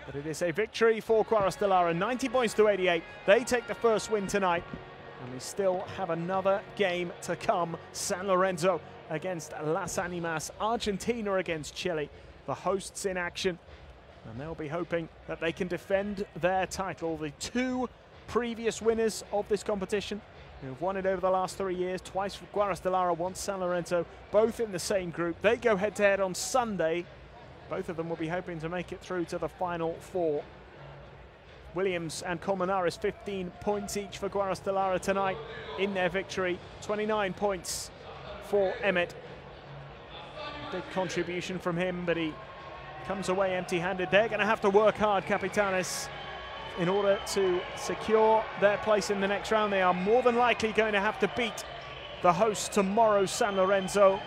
But it is a victory for Guaros de Lara, 90 points to 88. They take the first win tonight, and we still have another game to come. San Lorenzo against Las Animas, Argentina against Chile, the hosts in action. And they'll be hoping that they can defend their title. The 2 previous winners of this competition, who've won it over the last 3 years, twice for Guaros de Lara, once San Lorenzo, both in the same group. They go head-to-head on Sunday. Both of them will be hoping to make it through to the Final Four. Williams and Colmenares, 15 points each for Guaros de Lara tonight in their victory. 29 points for Emmett. Big contribution from him, but he comes away empty-handed. They're going to have to work hard, Capitanes, in order to secure their place in the next round. They are more than likely going to have to beat the hosts tomorrow, San Lorenzo.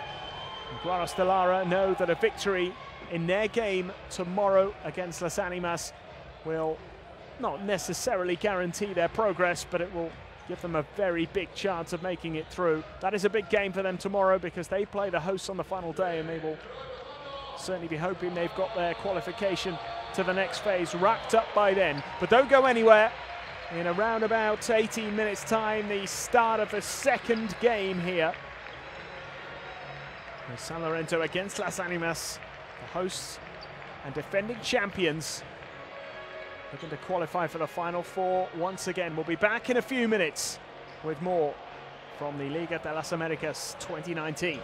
Guaros de Lara know that a victory in their game tomorrow against Las Animas will not necessarily guarantee their progress, but it will give them a very big chance of making it through. That is a big game for them tomorrow because they play the hosts on the final day, and they will certainly be hoping they've got their qualification to the next phase wrapped up by then. But don't go anywhere. In around about 18 minutes time, the start of the second game here. San Lorenzo against Las Animas, the hosts and defending champions, looking to qualify for the Final Four once again. We'll be back in a few minutes with more from the Liga de las Americas 2019.